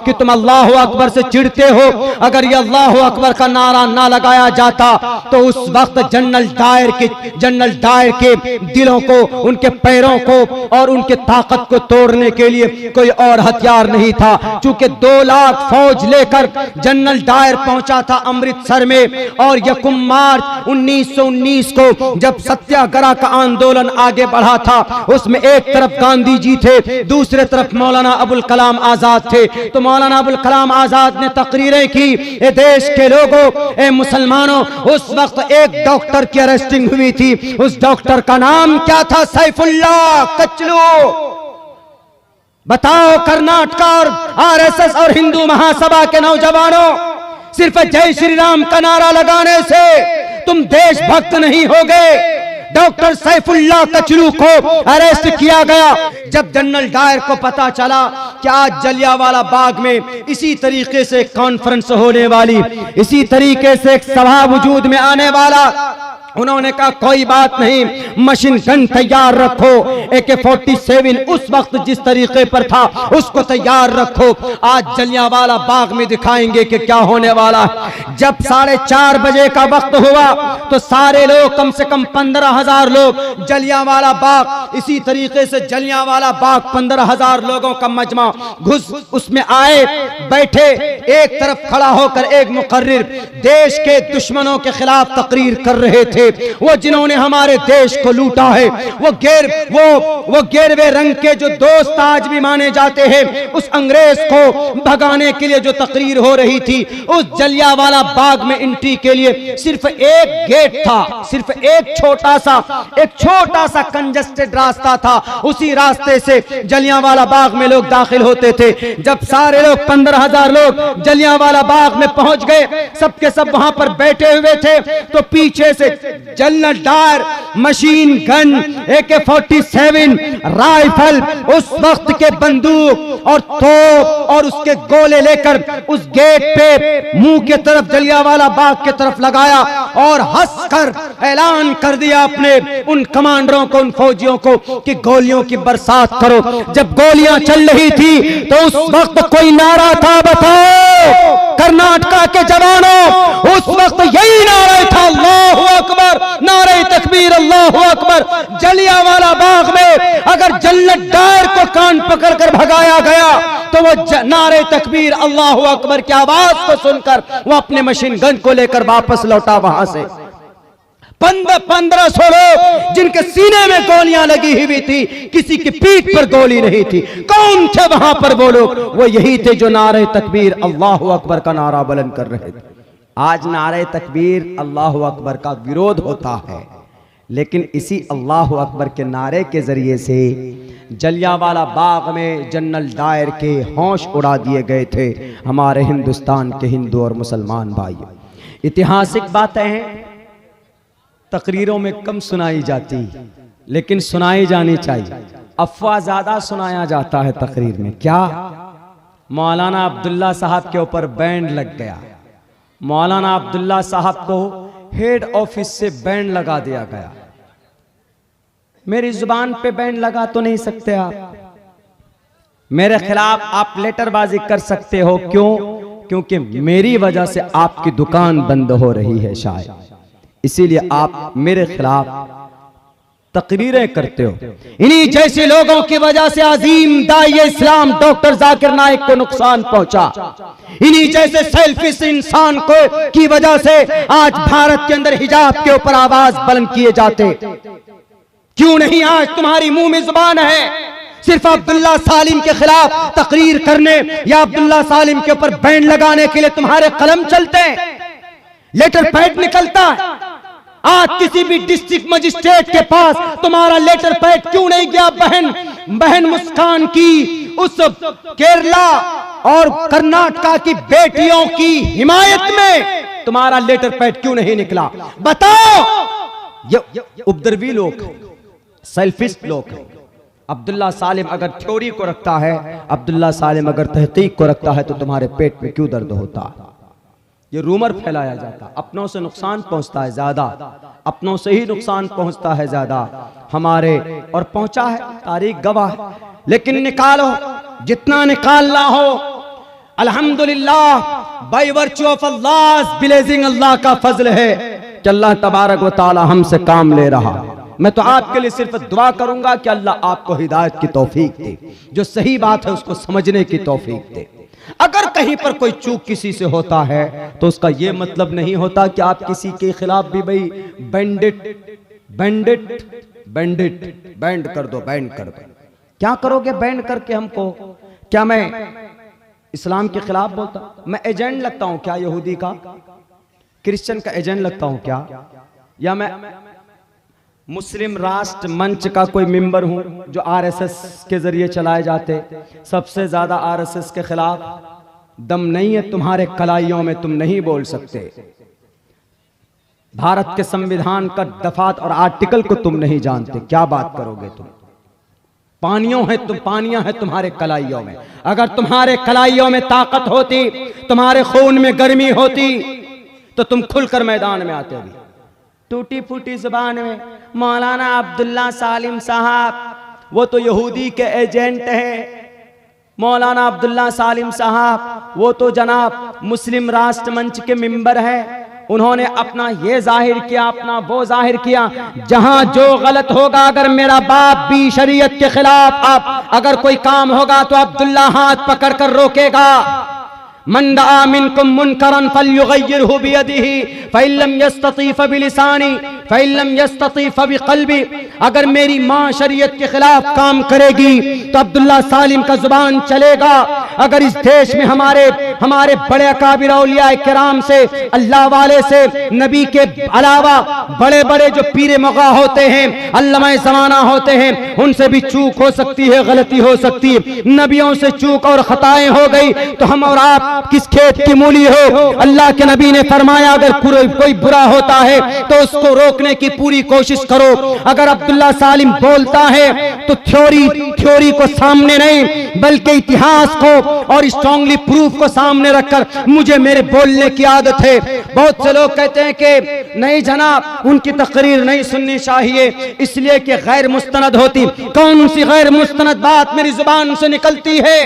कि तुम अल्लाह अकबर से चिढ़ते हो। अगर ये अल्लाह अकबर का नारा ना लगाया जाता तो उस वक्त जनरल डायर के दिलों को, उनके पैरों को और उनके ताकत को तोड़ने के लिए कोई और हथियार नहीं था। चूंकि 2 लाख फौज लेकर जनरल डायर पहुंचा था अमृतसर में, और यकुम मार्च 1919 को जब सत्याग्रह का आंदोलन आगे बढ़ा था, उसमें एक तरफ गांधी जी थे, दूसरे तरफ मौलाना अबुल कलाम आजाद थे। तो मौलाना अबुल कलाम आजाद ने तकरीरें की, ए देश के लोगों, ए मुसलमानों, उस वक्त एक डॉक्टर की अरेस्टिंग हुई थी। उस डॉक्टर का नाम क्या था? सैफुल्लाह कचलू। बताओ, कर्नाटक और आरएसएस और हिंदू महासभा के नौजवानों, सिर्फ जय श्री राम का नारा लगाने से तुम देशभक्त नहीं हो गए। डॉक्टर सैफुल्लाह कचलू को अरेस्ट किया गया। जब जनरल डायर को पता चला कि आज जलियांवाला बाग में इसी तरीके से कॉन्फ्रेंस होने वाली, इसी तरीके से एक सभा वजूद में आने वाला, उन्होंने कहा कोई बात नहीं, मशीन गन तैयार रखो, AK-47 उस वक्त जिस तरीके पर था उसको तैयार रखो। आज जलियांवाला बाग में दिखाएंगे कि क्या होने वाला है। जब 4:30 बजे का वक्त हुआ तो सारे लोग, कम से कम 15,000 लोग जलियांवाला बाग, इसी तरीके से जलियांवाला बाग 15,000 लोगों का मजमा घुस उसमें आए, बैठे। एक तरफ खड़ा होकर एक मुकर्रिर देश के दुश्मनों के खिलाफ तकरीर कर रहे थे। वो जिन्होंने हमारे देश को लूटा है, वो 11वें रंग के जो दोस्त आज भी माने जाते हैं, उस अंग्रेज को भगाने के लिए जो तकरीर हो रही थी, उस जलियांवाला बाग में एंट्री के लिए सिर्फ एक गेट था, सिर्फ एक छोटा सा कंजस्टेड रास्ता था। उसी रास्ते से जलियांवाला बाग में लोग दाखिल होते थे। जब सारे लोग 15,000 लोग जलियांवाला बाग में पहुंच गए, सबके सब वहां पर बैठे हुए थे, तो पीछे से general Dyer machine gun, AK-47 rifle, उस वक्त के बंदूक और तोप और उसके गोले लेकर उस गेट पे मुंह के तरफ जलियांवाला बाग के तरफ लगाया और हंसकर ऐलान कर दिया अपने उन कमांडरों को, उन फौजियों को कि गोलियों की बरसात करो। जब गोलियां चल रही थी तो उस वक्त कोई नारा था, बताओ कर्नाटक के जवानों, उस वक्त यही नारा था, अल्लाहू अकबर, नारे तकबीर, अल्लाहू अकबर। जलियांवाला बाग में अगर जनरल डायर को कान पकड़कर भगाया गया तो वो नारे तकबीर, अल्लाहू अकबर की आवाज को सुनकर वो अपने मशीन गन को लेकर वापस लौटा। वहां से 1500 लोग जिनके सीने में गोलियां लगी हुई थी, किसी की पीठ पर गोली नहीं थी। कौन थे वहां पर वो लोग? वो यही थे जो नारे तकबीर, अल्लाहू अकबर का नारा बुलंद कर रहे थे। आज नारे तकबीर, अल्लाहू अकबर का विरोध होता है, लेकिन इसी अल्लाहू अकबर के नारे के जरिए से जलियांवाला बाग में जनरल डायर के होश उड़ा दिए गए थे हमारे हिंदुस्तान के हिंदू और मुसलमान भाई। ऐतिहासिक बातें हैं, तकरीरों में कम सुनाई जाती, लेकिन सुनाई जानी चाहिए। अफवाह ज्यादा सुनाया जाता है तकरीर में। क्या? मौलाना अब्दुल्ला साहब के ऊपर बैंड लग गया, मौलाना अब्दुल्ला साहब को हेड ऑफिस से बैंड लगा दिया गया। मेरी जुबान पे बैंड लगा तो नहीं सकते आप, मेरे खिलाफ आप लेटरबाजी कर सकते हो। क्यों? क्योंकि मेरी वजह से आपकी दुकान बंद हो रही है शायद, इसीलिए आप मेरे खिलाफ तकरीरें करते हो। इन्हीं जैसे लोगों की वजह से अजीम दाई इस्लाम डॉक्टर जाकिर नाइक को नुकसान पहुंचा। इन्हीं जैसे सेल्फिश इंसान को की वजह से आज भारत के अंदर हिजाब के ऊपर आवाज बुलंद किए जाते। क्यों नहीं आज तुम्हारी मुंह में जुबान है सिर्फ अब्दुल्ला सालिम के खिलाफ तकरीर करने या अब्दुल्ला सालिम के ऊपर बैन लगाने के लिए तुम्हारे कलम चलते हैं, लेटर पैड निकलता है। आज किसी भी डिस्ट्रिक्ट मजिस्ट्रेट के पास तुम्हारा लेटर पैड क्यों नहीं गया? बहन मुस्कान की उस केरला और कर्नाटक की बेटियों की हिमायत में तुम्हारा लेटर पैड क्यों नहीं निकला? बताओ। ये उपद्रवी लोग, सेल्फिश लोग हैं। अब्दुल्ला सालिम अगर थ्योरी को रखता है, अब्दुल्ला सालिम अगर तहकीक को रखता है, तो तुम्हारे पेट में क्यों दर्द होता है? ये रूमर फैलाया जाता, अपनों से नुकसान पहुंचता है ज्यादा, अपनों से ही नुकसान पहुंचता है ज्यादा हमारे, और पहुंचा है, तारीख गवाह है। लेकिन निकालो, जितना निकालना हो। अल्हम्दुलिल्लाह, by virtue of Allah blessing, अल्लाह का फजल है कि अल्लाह तबारक व तआला हमसे काम ले रहा। मैं तो आपके लिए सिर्फ दुआ करूंगा कि अल्लाह आपको हिदायत की तौफीक दे, जो सही बात है उसको समझने की तौफीक दे। अगर कहीं पर कोई चूक किसी से होता है तो उसका यह मतलब नहीं होता कि आप किसी के खिलाफ भी भाई बैंडिट बैंडिट बैंडिट बैंड कर दो, बैंड कर दो। क्या करोगे बैंड करके हमको? क्या मैं इस्लाम के खिलाफ बोलता? मैं एजेंट लगता हूं क्या यहूदी का, क्रिश्चियन का एजेंट लगता हूं क्या? या मैं मुस्लिम राष्ट्र मंच का कोई मेंबर हूं जो आरएसएस के जरिए चलाए जाते? सबसे ज्यादा आरएसएस के खिलाफ दम नहीं है तुम्हारे कलाइयों में, तुम नहीं बोल सकते। भारत के संविधान का दफात और आर्टिकल को तुम नहीं जानते, क्या बात करोगे तुम? पानियां हैं तुम्हारे कलाइयों में। अगर तुम्हारे कलाइयों में ताकत होती, तुम्हारे खून में गर्मी होती, तो तुम खुलकर मैदान में आते भी। टूटी फूटी जुबान में मौलाना अब्दुल्ला सालिम साहब, वो तो यहूदी के एजेंट हैं। मौलाना अब्दुल्ला सालिम साहब वो तो जनाब मुस्लिम राष्ट्र मंच के मेंबर हैं। उन्होंने अपना ये जाहिर किया, अपना वो जाहिर किया। जहां जो गलत होगा, अगर मेरा बाप भी शरीयत के खिलाफ आप अगर कोई काम होगा तो अब्दुल्ला हाथ पकड़ कर रोकेगा। मन दआ मिनकुम मुनकरन फल्युगय्यिरहु बियदिही फइल्लम यस्तती फबिलिसानी फइल्लम यस्तती फबिक़ल्बी। अगर मेरी माँ शरीयत के खिलाफ काम करेगी तो अब्दुल्ला सालिम का जुबान चलेगा। अगर इस देश में हमारे बड़े अकाबिर औलिया किराम से, अल्लाह वाले से, नबी के अलावा बड़े बड़े जो पीरे मगा होते हैं, अल्लामा ज़माना होते हैं, उनसे भी चूक हो सकती है, गलती हो सकती है। नबियों से चूक और खताएं हो गई तो हम और आप किस खेत की मूली हो? अल्लाह के नबी ने फरमाया अगर कोई बुरा होता है तो उसको रोकने की पूरी कोशिश करो। अगर अब्दुल्ला सालिम बोलता है तो थ्योरी को सामने नहीं बल्कि इतिहास को और स्ट्रांगली प्रूफ को सामने रखकर मुझे मेरे बोलने की आदत है। बहुत से लोग कहते हैं कि नहीं जनाब, उनकी तकरीर नहीं सुननी चाहिए इसलिए कि गैर मुस्तनद होती। कौन सी गैर मुस्तनद बात मेरी जुबान से निकलती है?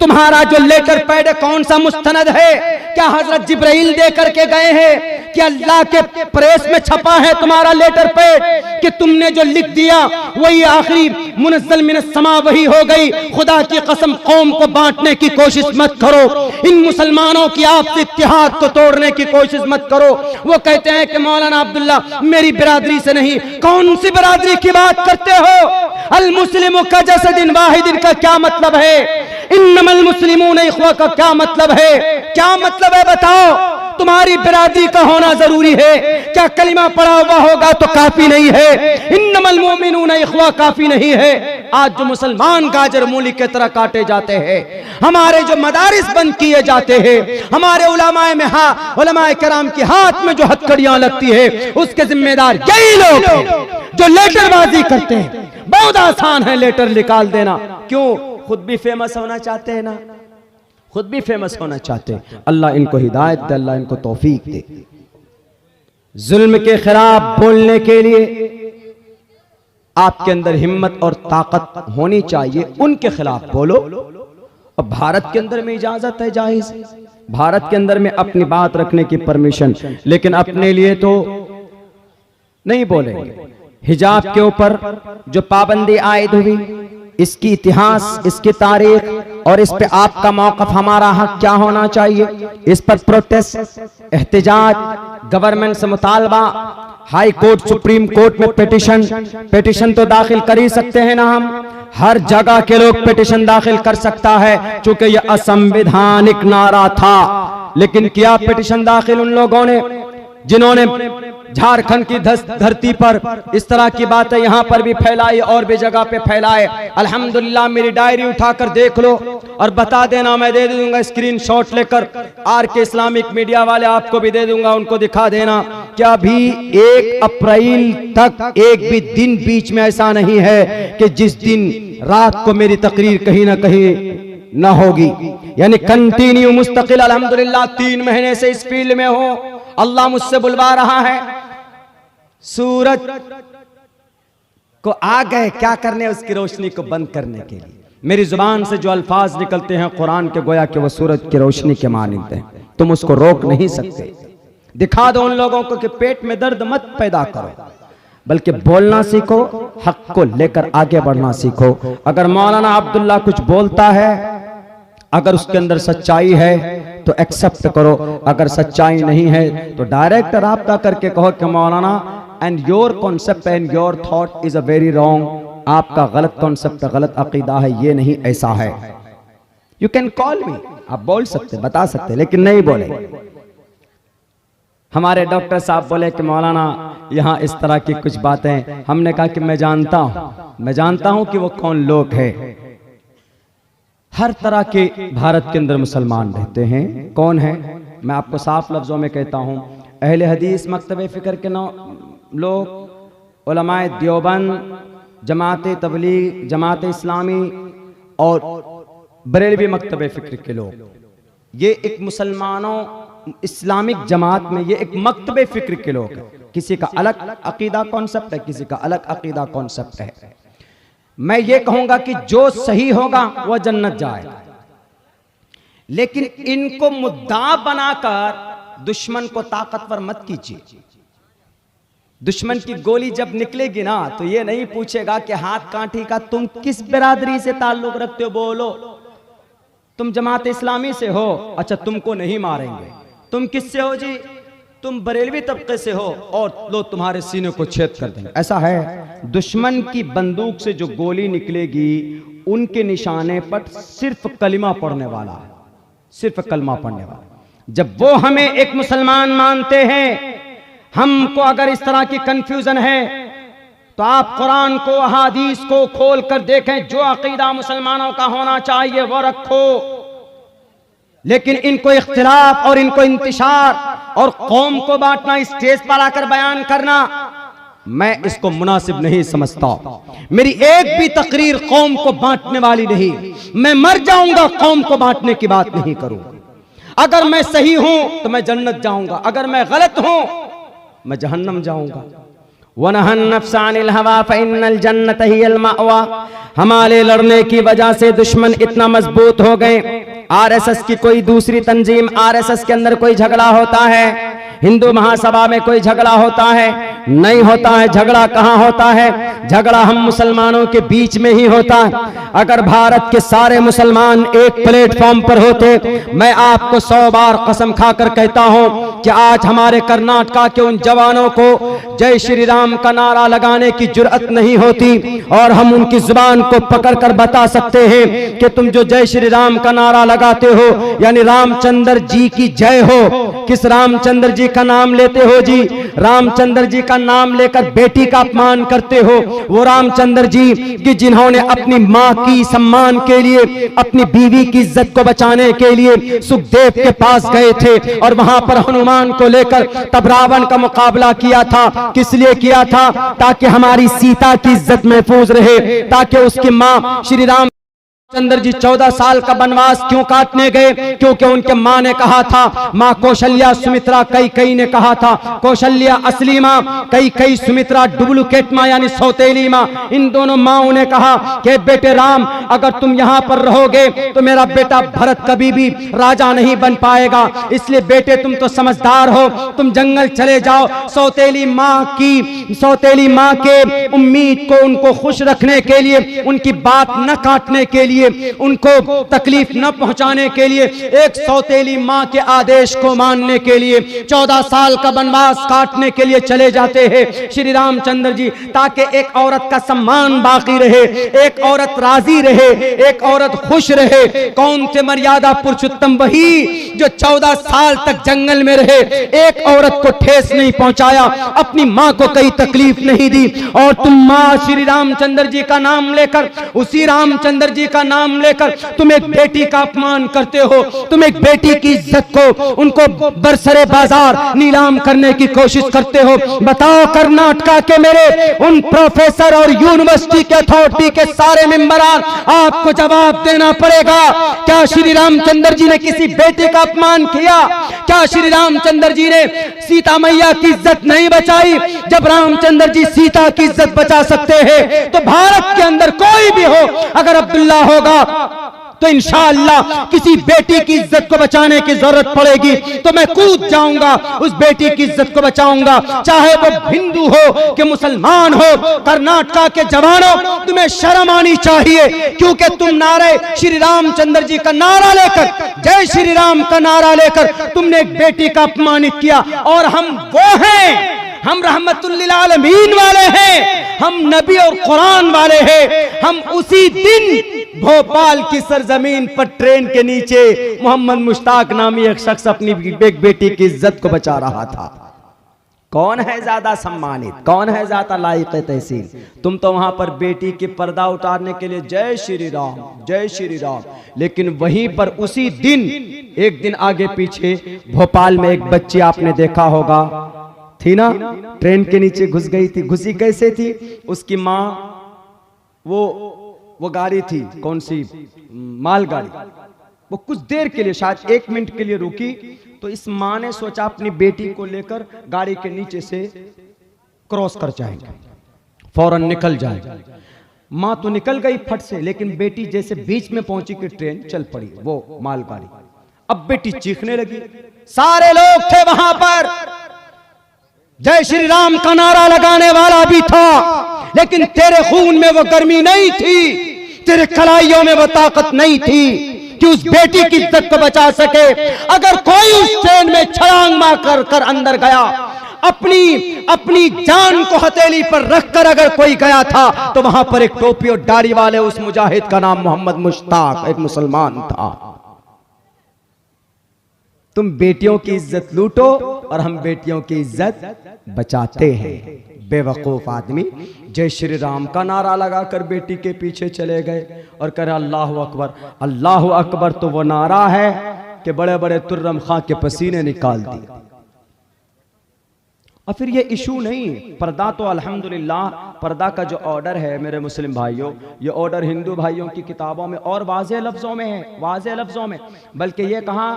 तुम्हारा जो लेटर पैड कौन सा मुस्तनद है? क्या हजरत जिब्राइल दे करके गए हैं? कि अल्लाह के प्रेस में छपा है तुम्हारा लेटर पैड कि तुमने जो लिख दिया वही आखिरी मुनज़्ज़ल मिनस समा वही हो गई? खुदा की कसम, कौम को बांटने की कोशिश मत करो, इन मुसलमानों की आपसी इत्तेहाद को तोड़ने की कोशिश मत करो। वो कहते हैं कि मौलाना अब्दुल्ला मेरी बिरादरी से नहीं। कौन सी बिरादरी की बात करते हो? अल मुस्लिमु का जसदिन वाहिदिन का क्या मतलब है? इन्नमल मुस्लिमून इख्वा का क्या मतलब है? क्या मतलब है बताओ? तुम्हारी बिरादरी का होना जरूरी है क्या? कलिमा पढ़ा हुआ होगा तो काफी नहीं है। इन्नमल मुमिनून इख्वा काफी नहीं है। आज जो मुसलमान गाजर मूली के तरह काटे जाते हैं, हमारे जो मदारिस बंद किए जाते हैं, हमारे उलमाए किराम के हाथ में जो हथकड़ियां लगती है, उसके जिम्मेदार यही लोग हैं जो लेटरबाजी करते हैं। बहुत आसान है लेटर निकाल देना। क्यों? खुद भी फेमस होना चाहते हैं ना, खुद भी फेमस होना चाहते हैं। अल्लाह इनको हिदायत दे, अल्लाह इनको तौफीक दे। जुल्म के खिलाफ बोलने के लिए आपके अंदर हिम्मत और ताकत होनी चाहिए, उनके खिलाफ बोलो। और भारत के अंदर में इजाजत है, जायज, भारत के अंदर में अपनी बात रखने की परमिशन, लेकिन अपने लिए तो नहीं बोलेंगे। हिजाब के ऊपर जो पाबंदी आयद हुई, इसकी इतिहास, इसकी तारीख और इस पे आपका मौक़िफ़, हमारा हक क्या होना चाहिए, इस पर प्रोटेस्ट, एहतिजाज, गवर्नमेंट से मुतालबा, हाई कोर्ट, सुप्रीम कोर्ट में पिटिशन तो दाखिल कर ही सकते हैं ना हम। हर जगह के लोग पिटिशन दाखिल कर सकता है चूंकि यह असंवैधानिक नारा था। लेकिन किया पिटिशन दाखिल उन लोगों ने जिन्होंने झारखंड की धरती पर इस तरह की बातें यहाँ पर भी फैलाई और भी जगह पे फैलाए। अल्हम्दुलिल्लाह मेरी डायरी उठाकर देख लो और बता देना, मैं दे दूंगा स्क्रीनशॉट लेकर, आर के इस्लामिक मीडिया वाले आपको भी दे दूंगा, उनको दिखा देना कि अभी 1 अप्रैल तक एक भी दिन बीच में ऐसा नहीं है कि जिस दिन रात को मेरी तकरीर कहीं ना कहीं ना होगी। यानी कंटिन्यू मुस्तकिल अल्हम्दुलिल्लाह 3 महीने से इस फील्ड में हो। अल्लाह मुझसे बुलवा रहा है, सूरज को आ गए क्या करने, उसकी रोशनी को बंद करने के लिए। मेरी जुबान से जो अल्फाज निकलते हैं कुरान के, गोया कि वो सूरज की रोशनी के मानिंद हैं। तुम उसको रोक नहीं सकते। दिखा दो उन लोगों को कि पेट में दर्द मत पैदा करो, बल्कि बोलना सीखो, हक को लेकर आगे बढ़ना सीखो। अगर मौलाना अब्दुल्ला कुछ बोलता है, अगर उसके अंदर सच्चाई है तो एक्सेप्ट करो, अगर सच्चाई नहीं है तो डायरेक्ट राब्ता करके कहो कि मौलाना and your concept and your thought is a very wrong, आपका गलत कॉन्सेप्ट, गलत अकीदा है, ये नहीं ऐसा है। यू कैन कॉल मी, आप बोल सकते, बता सकते, लेकिन नहीं बोले। हमारे डॉक्टर साहब बोले कि मौलाना यहाँ इस तरह की कुछ बातें, हमने कहा कि मैं जानता हूं कि वो कौन लोग हैं। हर तरह के भारत के अंदर मुसलमान रहते हैं। कौन है? मैं आपको साफ लफ्जों में कहता हूं, अहले हदीस मकतबे फिक्र के लोग, उलमाए देवबंद, जमात तबलीग, जमात इस्लामी और बरेलवी मकतबे फिक्र के लोग, ये एक मुसलमानों इस्लामिक जमात में ये एक मकतबे फिक्र के लोग हैं। किसी का अलग अकीदा कॉन्सेप्ट है, किसी का अलग अकीदा कॉन्सेप्ट है। मैं ये कहूंगा कि जो सही होगा वह जन्नत जाएगा, लेकिन इनको मुद्दा बनाकर दुश्मन को ताकतवर मत कीजिए। दुश्मन की गोली जब निकलेगी ना तो ये नहीं पूछेगा कि हाथ कांठी का तुम किस बिरादरी से ताल्लुक रखते हो, बोलो। तुम जमात इस्लामी से हो, अच्छा तुमको नहीं मारेंगे। तुम किससे हो जी? तुम बरेलवी तबके से हो, और लो तुम्हारे सीने को छेद कर देंगे। ऐसा है, दुश्मन की बंदूक से जो गोली निकलेगी उनके निशाने पर सिर्फ कलिमा पढ़ने वाला है, सिर्फ कलमा पढ़ने वाला। जब वो हमें एक मुसलमान मानते हैं, हमको अगर इस तरह की कंफ्यूजन है तो आप कुरान को, अहादीस को खोल कर देखें। जो अकीदा मुसलमानों का होना चाहिए वो रखो, लेकिन इनको इख्तिलाफ और इनको इंतिशार और कौम को बांटना, स्टेज पर आकर बयान करना, मैं इसको मुनासिब नहीं समझता। मेरी एक भी तकरीर कौम को बांटने वाली नहीं। मैं मर जाऊंगा कौम को बांटने की बात नहीं करूंगा। अगर मैं सही हूं तो मैं जन्नत जाऊंगा, अगर मैं गलत हूं मैं जहन्नम जाऊंगा। वनहन नफ्स अनिल हवा फइन्नल जन्नत हियल मावा। हमारे लड़ने की वजह से दुश्मन इतना मजबूत हो गए। आरएसएस की कोई दूसरी तंजीम, आरएसएस के अंदर कोई झगड़ा होता है, हिंदू महासभा में कोई झगड़ा होता है? नहीं होता है। झगड़ा कहाँ होता है? झगड़ा हम मुसलमानों के बीच में ही होता है। अगर भारत के सारे मुसलमान एक प्लेटफॉर्म पर होते, मैं आपको 100 बार कसम खाकर कहता हूं कि आज हमारे कर्नाटक के उन जवानों को जय श्री राम का नारा लगाने की जुर्अत नहीं होती, और हम उनकी जुबान को पकड़कर बता सकते हैं कि तुम जो जय श्री राम का नारा लगाते हो, यानी रामचंद्र जी की जय हो। किस रामचंद्र जी का नाम लेते हो जी? रामचंद्र जी का नाम लेकर बेटी का अपमान करते हो। वो रामचंद्र जी कि जिन्होंने अपनी माँ की सम्मान के लिए, अपनी बीवी की इज्जत को बचाने के लिए सुखदेव के पास गए थे, और वहां पर हनुमान को लेकर तब रावण का मुकाबला किया था। किस लिए किया था? ताकि हमारी सीता की इज्जत महफूज रहे, ताकि उसकी माँ श्री राम चंद्र जी 14 साल का वनवास क्यों काटने गए? क्योंकि उनके माँ ने कहा था, माँ कौशल्या सुमित्रा, कई ने कहा था कौशल्या असली माँ, कई सुमित्रा डुप्लीकेट माँ यानी सौतेली माँ। इन दोनों माँओं ने कहा कि बेटे राम, अगर तुम यहाँ पर रहोगे तो मेरा बेटा भरत कभी भी राजा नहीं बन पाएगा, इसलिए बेटे तुम तो समझदार हो, तुम जंगल चले जाओ। सौतेली माँ के उम्मीद को, उनको खुश रखने के लिए, उनकी बात न काटने के लिए, उनको तकलीफ न पहुंचाने के लिए, एक सौतेली मां के आदेश को मानने के लिए 14 साल का वनवास काटने के लिए चले जाते हैं श्री रामचंद्र जी, ताकि एक औरत का सम्मान बाकी रहे, एक औरत राजी रहे, एक औरत खुश रहे। कौन थे मर्यादा पुरुषोत्तम? वही जो 14 साल तक जंगल में रहे, एक औरत को ठेस नहीं पहुंचाया, अपनी मां को कोई तकलीफ नहीं दी। और तुम मां श्री रामचंद्र जी का नाम लेकर, उसी रामचंद्र जी का नाम लेकर तुम एक बेटी का अपमान करते हो, तुम एक बेटी की इज्जत को, उनको बरसरे बाजार नीलाम करने की कोशिश करते हो। बताओ कर्नाटक के मेरे उन प्रोफेसर और यूनिवर्सिटी के अथॉरिटी के सारे मेंबरान, आपको जवाब देना पड़ेगा। क्या श्री रामचंद्र जी ने किसी बेटे का अपमान किया? क्या श्री रामचंद्र जी ने सीता मैया की इज्जत नहीं बचाई? जब रामचंद्र जी सीता की इज्जत बचा सकते हैं तो भारत के अंदर कोई भी हो, अगर अब्दुल्ला हो, होगा तो इंशाअल्लाह किसी बेटी की इज्जत को बचाने की जरूरत पड़ेगी तो मैं कूद जाऊंगा, उस बेटी की इज्जत को बचाऊंगा, चाहे वो हिंदू हो कि मुसलमान हो। कर्नाटका के जवानों, तुम्हें शर्म आनी चाहिए, क्योंकि तुम नारे श्री रामचंद्र जी का नारा लेकर, जय श्री राम का नारा लेकर तुमने एक बेटी का अपमानित किया। और हम वो हैं, हम रहमतुल्लिल आलमीन वाले हैं, हम नबी और कुरान वाले हैं। हम उसी दिन भोपाल की सरजमीन पर ट्रेन के नीचे मोहम्मद मुश्ताक नामी एक शख्स अपनी एक बेटी की इज्जत को बचा रहा था। कौन है ज्यादा सम्मानित, कौन है ज्यादा लायक तहसीन? तुम तो वहां पर बेटी के पर्दा उतारने के लिए जय श्री राम, जय श्री राम, लेकिन वहीं पर उसी दिन, एक दिन आगे पीछे भोपाल में एक बच्ची आपने देखा होगा, थी ना, ट्रेन के नीचे घुस गई थी। घुसी कैसे थी? उसकी माँ, वो गाड़ी थी, कौन सी मालगाड़ी, वो कुछ देर के लिए, शायद 1 मिनट के लिए रुकी, तो इस माँ ने सोचा अपनी बेटी को लेकर गाड़ी के नीचे से क्रॉस कर जाएंगे, फौरन निकल जाएगा। माँ तो निकल गई फट से, लेकिन बेटी जैसे बीच में पहुंची कि ट्रेन चल पड़ी, वो मालगाड़ी। अब बेटी चीखने लगी, सारे लोग थे वहां पर, जय श्री राम का नारा लगाने वाला भी था, लेकिन तेरे खून में वो गर्मी नहीं थी, तेरे कलाइयों में वो ताकत नहीं थी कि उस बेटी की इज्जत को बचा सके। अगर कोई उस ट्रेन में छलांग मार कर अंदर गया, अपनी जान को हथेली पर रखकर अगर कोई गया था, तो वहां पर एक टोपी और दाढ़ी वाले उस मुजाहिद का नाम मोहम्मद मुश्ताक, एक मुसलमान था। तुम बेटियों की इज्जत लूटो और हम बेटियों की इज्जत बचाते हैं। बेवकूफ आदमी जय श्री राम का नारा लगाकर बेटी के पीछे चले गए और कह रहे अल्लाह अकबर। अल्लाह अकबर तो वो नारा है कि बड़े बड़े तुर्रम खां के पसीने निकाल दिए। और फिर ये इशू नहीं, पर्दा तो अल्हम्दुलिल्लाह, पर्दा का जो ऑर्डर है मेरे मुस्लिम भाइयों, ये ऑर्डर हिंदू भाइयों की किताबों में और वाज़ेह लफ्जों में है, वाज़ेह लफ्जों में। बल्कि ये कहा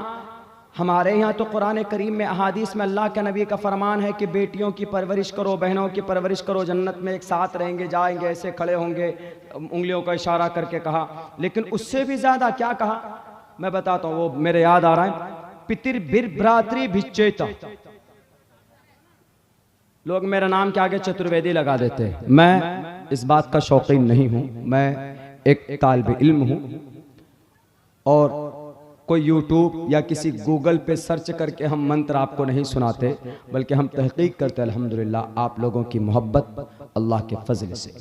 हमारे यहाँ तो कुरान करीम में, अहादीस में अल्लाह के नबी का फरमान है कि बेटियों की परवरिश करो, बहनों की परवरिश करो, जन्नत में एक साथ रहेंगे, जाएंगे, ऐसे खड़े होंगे, उंगलियों का इशारा करके कहा। लेकिन उससे भी ज्यादा क्या कहा मैं बताता हूँ, वो मेरे याद आ रहा है, पितृभिर भ्रातृ भिच्चेता। लोग मेरा नाम के आगे चतुर्वेदी लगा देते हैं। मैं इस बात का शौकीन नहीं हूं, मैं एक तालिब इल्म हूं और कोई यूट्यूब या किसी गूगल पे सर्च करके हम मंत्र आपको नहीं सुनाते, बल्कि हम तहकीक करते। अल्हम्दुलिल्लाह आप लोगों की मोहब्बत अल्लाह के फजल से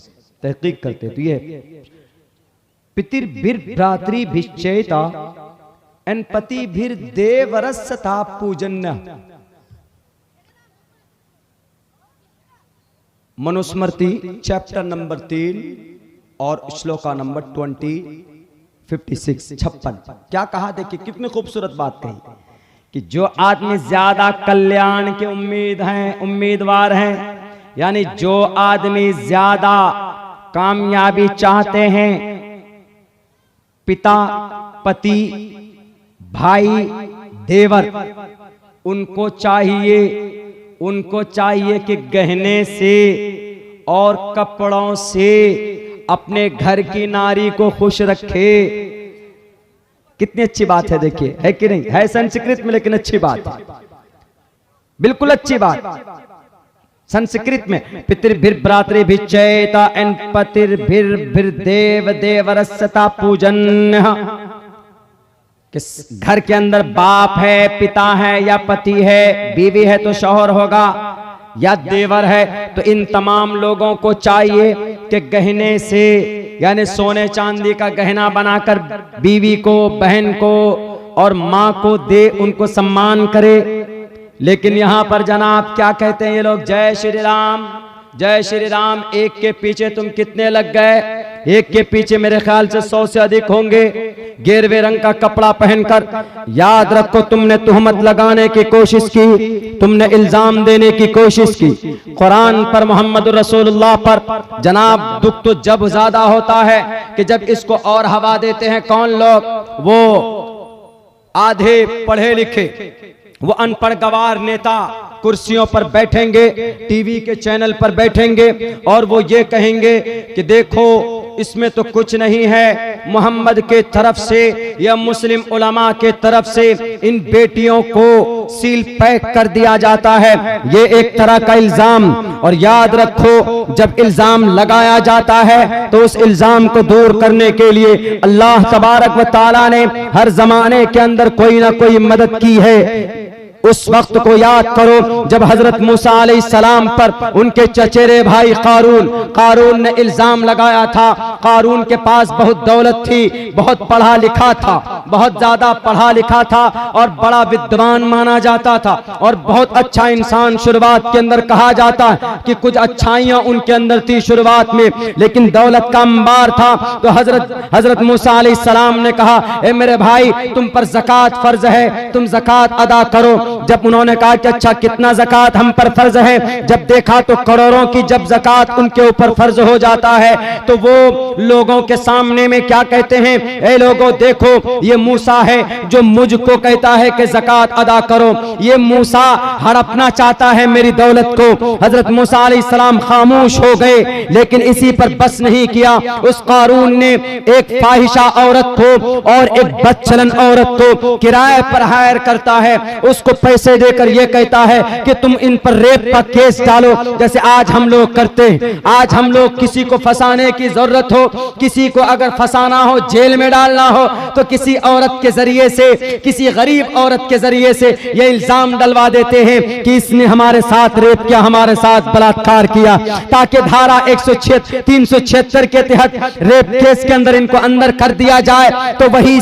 तहकीक करते। तो ये पितृभिर भ्रातृ भिच्चेता एनपतिभिर देवरसता पूजन्य। मनुस्मृति चैप्टर नंबर 3 और श्लोका नंबर 56 क्या कहा? देखिए कितनी खूबसूरत बात कही कि जो आदमी ज्यादा कल्याण के उम्मीदवार हैं, यानी जो आदमी ज्यादा कामयाबी चाहते हैं, पिता, पति, भाई, देवर, उनको चाहिए कि गहने से और कपड़ों से अपने घर की नारी को खुश रखे। कितनी अच्छी बात है, देखिए, है कि नहीं? है संस्कृत में, लेकिन अच्छी बात है, बिल्कुल अच्छी बात। संस्कृत में पितृभिर भ्रातृ भिच्चेता एन पतिर्भिर देव देवरसता पूजन। कि घर के अंदर बाप है, पिता है या पति है, बीवी है तो शौहर होगा या देवर है, तो इन तमाम लोगों को चाहिए कि गहने से, यानी सोने चांदी का गहना बनाकर बीवी को, बहन को और माँ को दे, उनको सम्मान करे। लेकिन यहाँ पर जनाब क्या कहते हैं ये लोग? जय श्री राम, जय श्री राम। एक के पीछे तुम कितने लग गए? एक के पीछे मेरे ख्याल से 100 से अधिक होंगे, गेरुए रंग का कपड़ा पहनकर। याद रखो, तुमने तुहमत लगाने की कोशिश की, तुमने इल्जाम देने की कोशिश की कुरान पर, मोहम्मद रसूलुल्लाह पर। जनाब दुख तो जब ज्यादा होता है कि जब इसको और हवा देते हैं कौन लोग? वो आधे पढ़े लिखे, वो अनपढ़ गवार नेता कुर्सियों पर बैठेंगे, टीवी के चैनल पर बैठेंगे और वो ये कहेंगे कि देखो इसमें तो कुछ नहीं है। मोहम्मद के तरफ से या मुस्लिम उलमा के तरफ से इन बेटियों को सील पैक कर दिया जाता है। ये एक तरह का इल्जाम, और याद रखो जब इल्जाम लगाया जाता है तो उस इल्जाम को दूर करने के लिए अल्लाह तबारक व तआला ने हर जमाने के अंदर कोई ना कोई मदद की है। उस वक्त को याद करो जब हजरत मूसा अलैहिस्सलाम पर उनके चचेरे भाई कारून ने इल्जाम लगाया था। कारून के पास बहुत दौलत थी, बहुत पढ़ा लिखा था, बहुत ज्यादा पढ़ा लिखा था और बड़ा विद्वान माना जाता था और बहुत अच्छा इंसान शुरुआत के अंदर कहा जाता है कि कुछ अच्छाइयां उनके अंदर थी शुरुआत में, लेकिन दौलत का अंबार था। तो हजरत मूसा अलैहिस्सलाम ने कहा, ए मेरे भाई तुम पर ज़कात फर्ज है, तुम ज़कात अदा करो। जब उन्होंने कहा कि अच्छा कितना ज़कात हम पर फर्ज है, जब देखा तो करोड़ों की जब ज़कात उनके ऊपर फर्ज हो जाता है तो वो लोगों के सामने में क्या कहते हैं, ए लोगों देखो ये मूसा है जो मुझको कहता है कि ज़कात अदा करो, ये मूसा हड़पना चाहता है मेरी दौलत को। हजरत मूसा अलैहिस्सलाम खामोश हो गए, लेकिन इसी पर बस नहीं किया। उस कारून ने एक फाहिशा औरत को और एक बदचलन औरत को किराए पर हायर करता है, उसको पैसे देकर यह कहता है कि तुम इन पर रेप का केस डालो, जैसे आज हम लोग करते हैं। आज हम लोग किसी को फंसाने की जरूरत हो, किसी को अगर फंसाना हो, जेल में डालना हो, तो किसी औरत के जरिए से, किसी गरीब औरत के जरिए से यह इल्जाम डलवा देते हैं कि इसने हमारे साथ रेप किया, हमारे साथ बलात्कार किया, ताकि धारा 376 के तहत रेप केस के अंदर इनको अंदर कर दिया जाए। तो वही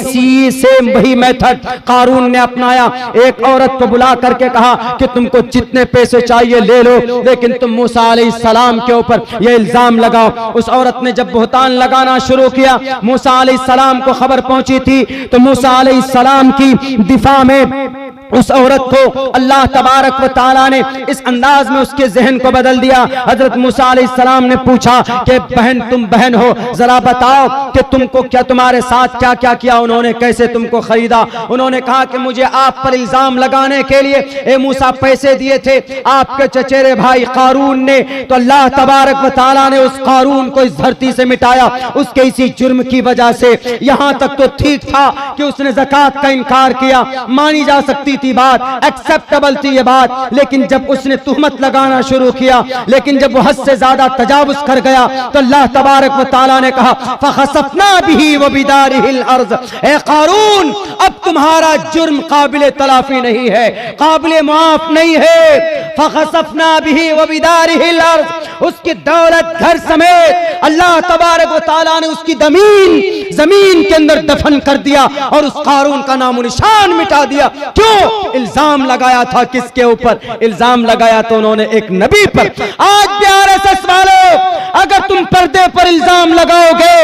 सेम वही मेथड कारून ने अपनाया। एक औरत को बुला करके कहा कि तुमको जितने पैसे चाहिए ले लो, लेकिन तुम मूसा अलैहिस्सलाम के ऊपर यह इल्जाम लगाओ। उस औरत ने जब बुहतान लगाना शुरू किया, मूसा अलैहिस्सलाम को खबर पहुंची थी, तो मूसा अलैहिस्सलाम की दिफा में उस औरत को अल्लाह तबारक व तआला ने इस अंदाज में उसके जहन को बदल दिया। हजरत मूसा अलैहिस्सलाम ने पूछा कि बहन तुम बहन हो, जरा बताओ कि तुमको क्या, तुम्हारे साथ क्या क्या किया उन्होंने, कैसे तुमको खरीदा। उन्होंने कहा कि मुझे आप पर इल्जाम लगाने के लिए ए मूसा पैसे दिए थे आपके चचेरे भाई कारून ने, तो अल्लाह तबारक व तआला ने उस कारून को इस धरती से मिटाया उसके इसी जुर्म की वजह से। यहां तक तो ठीक था कि उसने ज़कात का इनकार किया, मानी जा सकती थी बात, एक्सेप्टेबल थी ये बात, लेकिन जब उसने तुहमत लगाना शुरू किया, लेकिन जब वो हद से ज्यादा तजावुज कर गया तो अल्लाह तबारक व तआला ने कहा फखसफना बिही व बिदारिहिल अर्ज़, ए कारून अब तुम्हारा जुर्म काबिल तलाफी नहीं है, काबिल माफ नहीं है। फखसफना बिही व बिदारिहिल अर्ज़, उसकी दौलत घर समेत अल्लाह तबारक व तआला ने उसकी जमीन के अंदर दफन कर दिया और उस कारून का नामो निशान मिटा दिया। क्यों? इल्जाम लगाया था किसके ऊपर? इल्जाम लगाया तो उन्होंने एक नबी पर। आज भी आरएसएस वालों, अगर तुम पर्दे पर इल्जाम लगाओगे,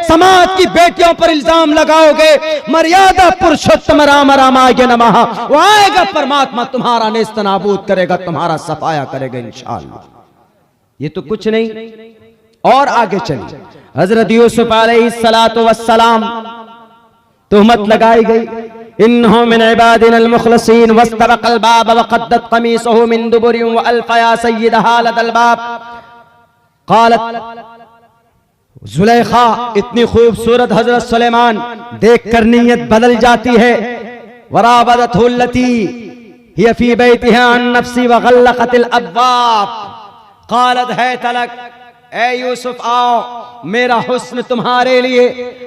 समाज की बेटियों पर इल्जाम लगाओगे, मर्यादा पुरुषोत्तम राम रामाय नमः, वो आएगा परमात्मा तुम्हारा नेस्त नाबूद करेगा, तुम्हारा सफाया करेगा इंशाअल्लाह। ये तो कुछ नहीं, और आगे चलिए। हजरत यूसुफ अलैहिस्सलातु वस्सलाम तुहमत लगाई गई, इन्नहु मिन इबादिनल मुखलसीन वस्तबक़ल बाब वक़द्दत क़मीसहु मिन दुबुरिन व अल्फ़या सय्यदहा लदल बाब। क़ालत ज़ुलैखा, इतनी खूबसूरत हजरत सुलेमान देखकर नीयत बदल जाती है। वरावदतहु अल्लती हिय फ़ी बैतिहा अन नफ़्सी व ग़ल्लक़तिल अब्वाब। क़ालत हैत लक, ए यूसुफ आओ, मेरा हुस्न तुम्हारे लिए,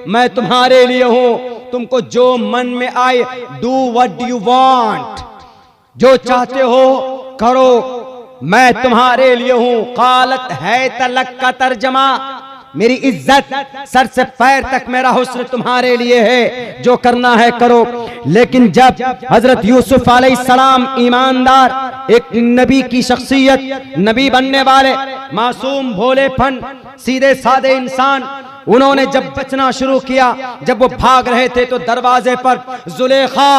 मैं तुम्हारे लिए हूं, तुमको जो मन में आए, डू व्हाट यू वांट, जो चाहते हो करो, मैं तुम्हारे लिए हूं। कालत है तलक का तर्जमा, मेरी इज्जत सर से पैर तक मेरा हुस्न तुम्हारे लिए है, जो करना है करो। लेकिन जब हजरत यूसुफ अलैहिस्सलाम ईमानदार, एक नबी की शख्सियत, नबी बनने वाले, मासूम भोलेपन, सीधे साधे इंसान, उन्होंने जब बचना शुरू किया, जब वो भाग रहे थे तो दरवाजे पर जुलेखा,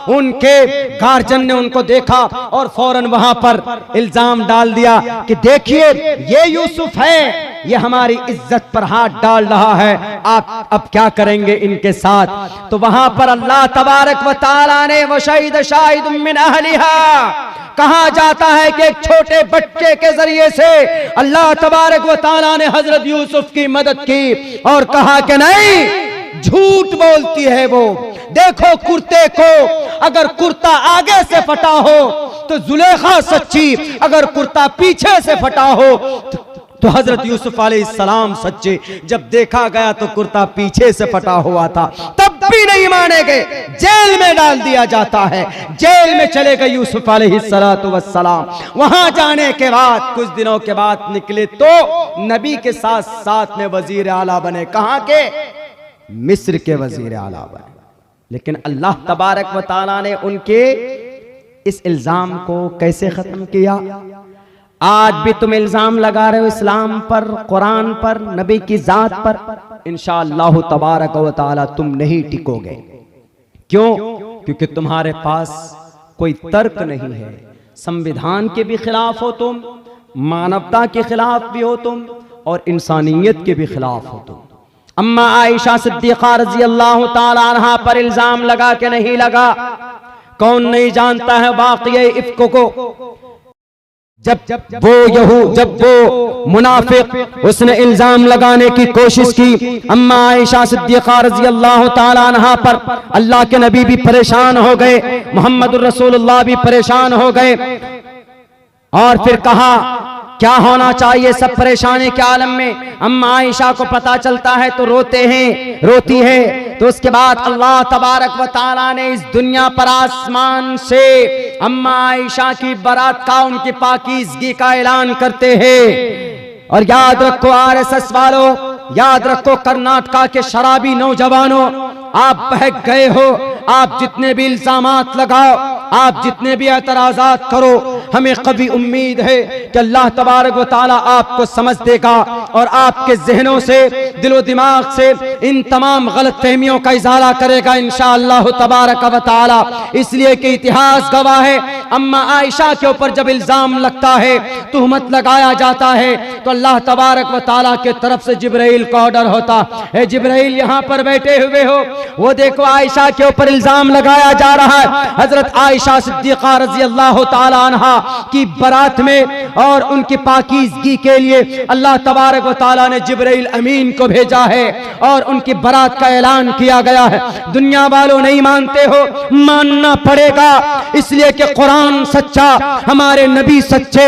उनके गार्जियन ने उनको देखा और फौरन वहां पर इल्जाम डाल दिया कि देखिए ये यूसुफ है, ये हमारी इज्जत पर हाथ डाल रहा है, आप अब क्या करेंगे इनके साथ। तो वहां पर अल्लाह तबारक व तआला ने वशहीद शाहिद मिन अहलिहा, कहा जाता है कि एक छोटे बच्चे के जरिए से अल्लाह तबारक व तआला ने हजरत यूसुफ की मदद की और कहा कि नहीं, झूठ बोलती है वो। देखो कुर्ते को, अगर कुर्ता आगे से फटा हो तो जुलेखा सच्ची, अगर कुर्ता पीछे से फटा हो तो हजरत यूसुफ अलैहिस्सलाम सच्चे। जब देखा गया तो कुर्ता पीछे से फटा हुआ था, तब भी नहीं माने गए, जेल में डाल दिया जाता है। जेल में चले गए यूसुफ अलैहिस्सलाम। वहां जाने के बाद कुछ दिनों के बाद निकले तो नबी के साथ साथ में वजीर आला बने। कहां के? मिस्र के वजीर आला बने। लेकिन अल्लाह तबारक व तआला ने उनके इस इल्जाम को कैसे खत्म किया? आज भी तुम इल्जाम लगा रहे हो इस्लाम पर, कुरान पर, नबी की जात पर, इंशाअल्लाह तबारक व तआला तुम नहीं टिकोगे। क्यों? क्योंकि तुम्हारे पास कोई तर्क नहीं है। संविधान के भी खिलाफ हो तुम, मानवता के खिलाफ भी हो तुम, और इंसानियत के भी खिलाफ हो तुम। अम्मा आयशा सिद्दीक़ा रज़ी अल्लाह तआला अन्हा पर इल्जाम लगा के नहीं लगा? कौन नहीं जानता है वाक़िए इफ्क को? जब वो मुनाफिक उसने इल्जाम लगाने की कोशिश की अम्मा आयशा सिद्दीक़ा रज़ी अल्लाह तआला अन्हा पर, अल्लाह के नबी भी परेशान हो गए, मोहम्मदुर रसूलुल्लाह भी परेशान हो गए। और फिर कहा क्या होना चाहिए सब परेशानी के आलम में? अम्मा आयशा को पता चलता है तो रोती है। तो उसके बाद अल्लाह तबारक व तआला ने इस दुनिया पर आसमान से अम्मा आयशा की बरात का, उनकी पाकीज़गी का ऐलान करते हैं। और याद रखो आरएसएस वालों, याद रखो कर्नाटका के शराबी नौजवानों, आप बहक गए हो। आप जितने भी इल्जामात लगाओ, आप जितने भी एतराज़ात करो, हमें कभी उम्मीद है कि अल्लाह तबारक व तआला आपको समझ देगा और आपके ज़हनों से, दिलो दिमाग से इन तमाम गलत फहमियों का इज़ाला करेगा इंशाअल्लाह तबारक व तआला। इसलिए कि इतिहास गवाह है, अम्मा आयशा के ऊपर जब इल्जाम लगता है, तुहमत लगाया जाता है, तो अल्लाह तबारक व तआला के तरफ से जिब्राइल का ऑर्डर होता है। जिब्राइल यहाँ पर बैठे हुए हो, वो देखो आयशा के ऊपर इल्जाम लगाया जा रहा है। हजरत आयशा सिद्दीक़ा रज़ी अल्लाह तआला अन्हा की बरात में और उनकी पाकीज़गी के लिए अल्लाह तबारक व तआला ने जिब्राइल अमीन को भेजा है और उनकी बरात का ऐलान किया गया है। दुनिया वालों नहीं मानते हो, मानना पड़ेगा, इसलिए कि कुरान सच्चा, हमारे नबी सच्चे,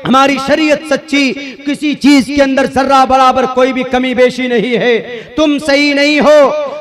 हमारी शरीयत सच्ची, किसी चीज के अंदर जर्रा बराबर कोई भी कमी बेशी नहीं है। तुम सही नहीं हो,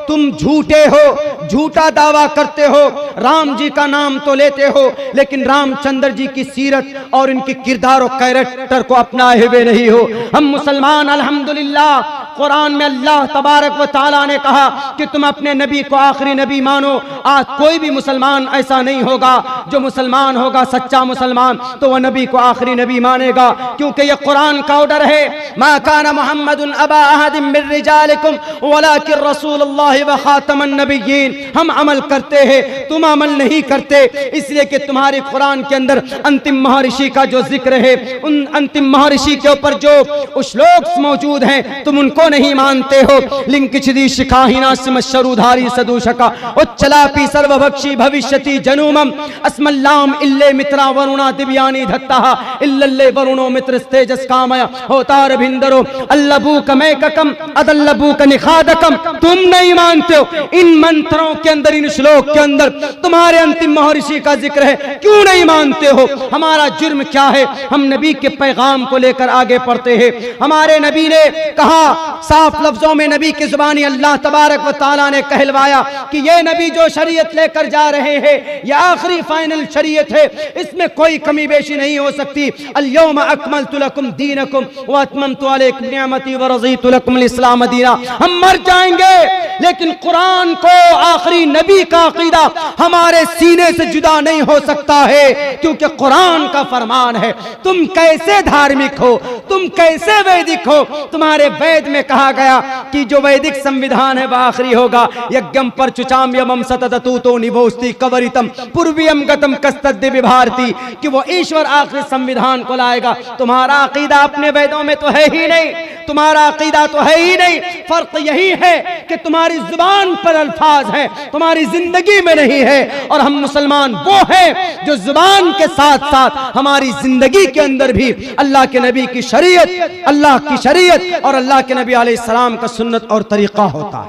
तुम झूठे हो, झूठा दावा करते हो, राम जी का नाम तो लेते हो लेकिन रामचंद्र जी की सीरत और इनकी किरदार और कैरेक्टर को अपनाए हुए नहीं हो। हम मुसलमान अल्हम्दुलिल्लाह, कुरान में अल्लाह तबारक व तआला ने कहा कि तुम अपने नबी को आखिरी नबी मानो। आज कोई भी मुसलमान ऐसा नहीं होगा, जो मुसलमान होगा सच्चा मुसलमान तो वह नबी को आखिरी नबी मानेगा, क्योंकि यह कुरान का ऑर्डर है। मा काना मुहम्मदुन अबा अहदिन मिन रिजालिकुम वलाकिन रसूलुल्लाह व खातमन नबिय्यीन। हम अमल करते हैं, तुम अमल नहीं करते, इसलिए कि तुम्हारे कुरान के अंदर अंतिम महर्षि का जो जिक्र है, उन अंतिम महर्षि के ऊपर जो श्लोक मौजूद हैं तुम उनको नहीं मानते हो। लिंकिछदी शिखाहिना सिमशरुधारी सदूषका उच्चलापि सर्वभक्षी भविष्यति जनूमम अस्मल्लाम इल्ले मित्रा वरुणा दिव्यानि धत्तः इल्लल्ले वरुणो मित्रस्तेजस कामय होतार भिंदरो अल्लबूक मैककम अदल्लबूक निखादकम। तुम नहीं मानते हो, इन मंत्रों के अंदर, इन श्लोक के अंदर तुम्हारे अंतिम महर्षि का जिक्र है, क्यों नहीं मानते हो? हमारा जुर्म क्या है? हम नबी के पैगाम को लेकर आगे बढ़ते हैं। हमारे नबी ने कहा साफ लफ्जों में, नबी की जुबानी अल्लाह तबारक व तआला ने कहलवाया कि ये नबी जो शरीयत लेकर जा रहे हैं ये आखिरी फाइनल शरीयत है, इसमें कोई कमी बेशी नहीं हो सकती। अल-यौम अकमलतु लकुम दीनकुम व अतममतु अलैकुम निअमती व रज़ीतु लकुम इस्लाम दीना। हम मर जाएंगे लेकिन कुरान को, आखिरी नबी का अकीदा हमारे सीने से जुदा नहीं हो सकता है, क्योंकि कुरान का फरमान है। तुम कैसे धार्मिक हो, तुम कैसे वैदिक हो? तुम्हारे वेद में कहा गया कि जो वैदिक संविधान है वह आखिरी होगा। यज्ञम पर चुचाम यमम सतततूतो निभोस्ति कवरितम पूर्वियम गतम कस्तद्दि विभारती, कि वो ईश्वर आखिरी संविधान को लाएगा। तुम्हारा अकीदा अपने वेदों में तो है ही नहीं, तुम्हारा अकीदा तो है ही नहीं। फर्क यही है कि तुम्हारे तुम्हारी जुबान पर अल्फाज हैं, तुम्हारी जिंदगी में नहीं है। और हम मुसलमान वो हैं जो जुबान के साथ साथ हमारी जिंदगी के अंदर भी अल्लाह के नबी की शरीयत, अल्लाह की शरीयत और अल्लाह के नबी अलैहिस्सलाम का सुन्नत और तरीका होता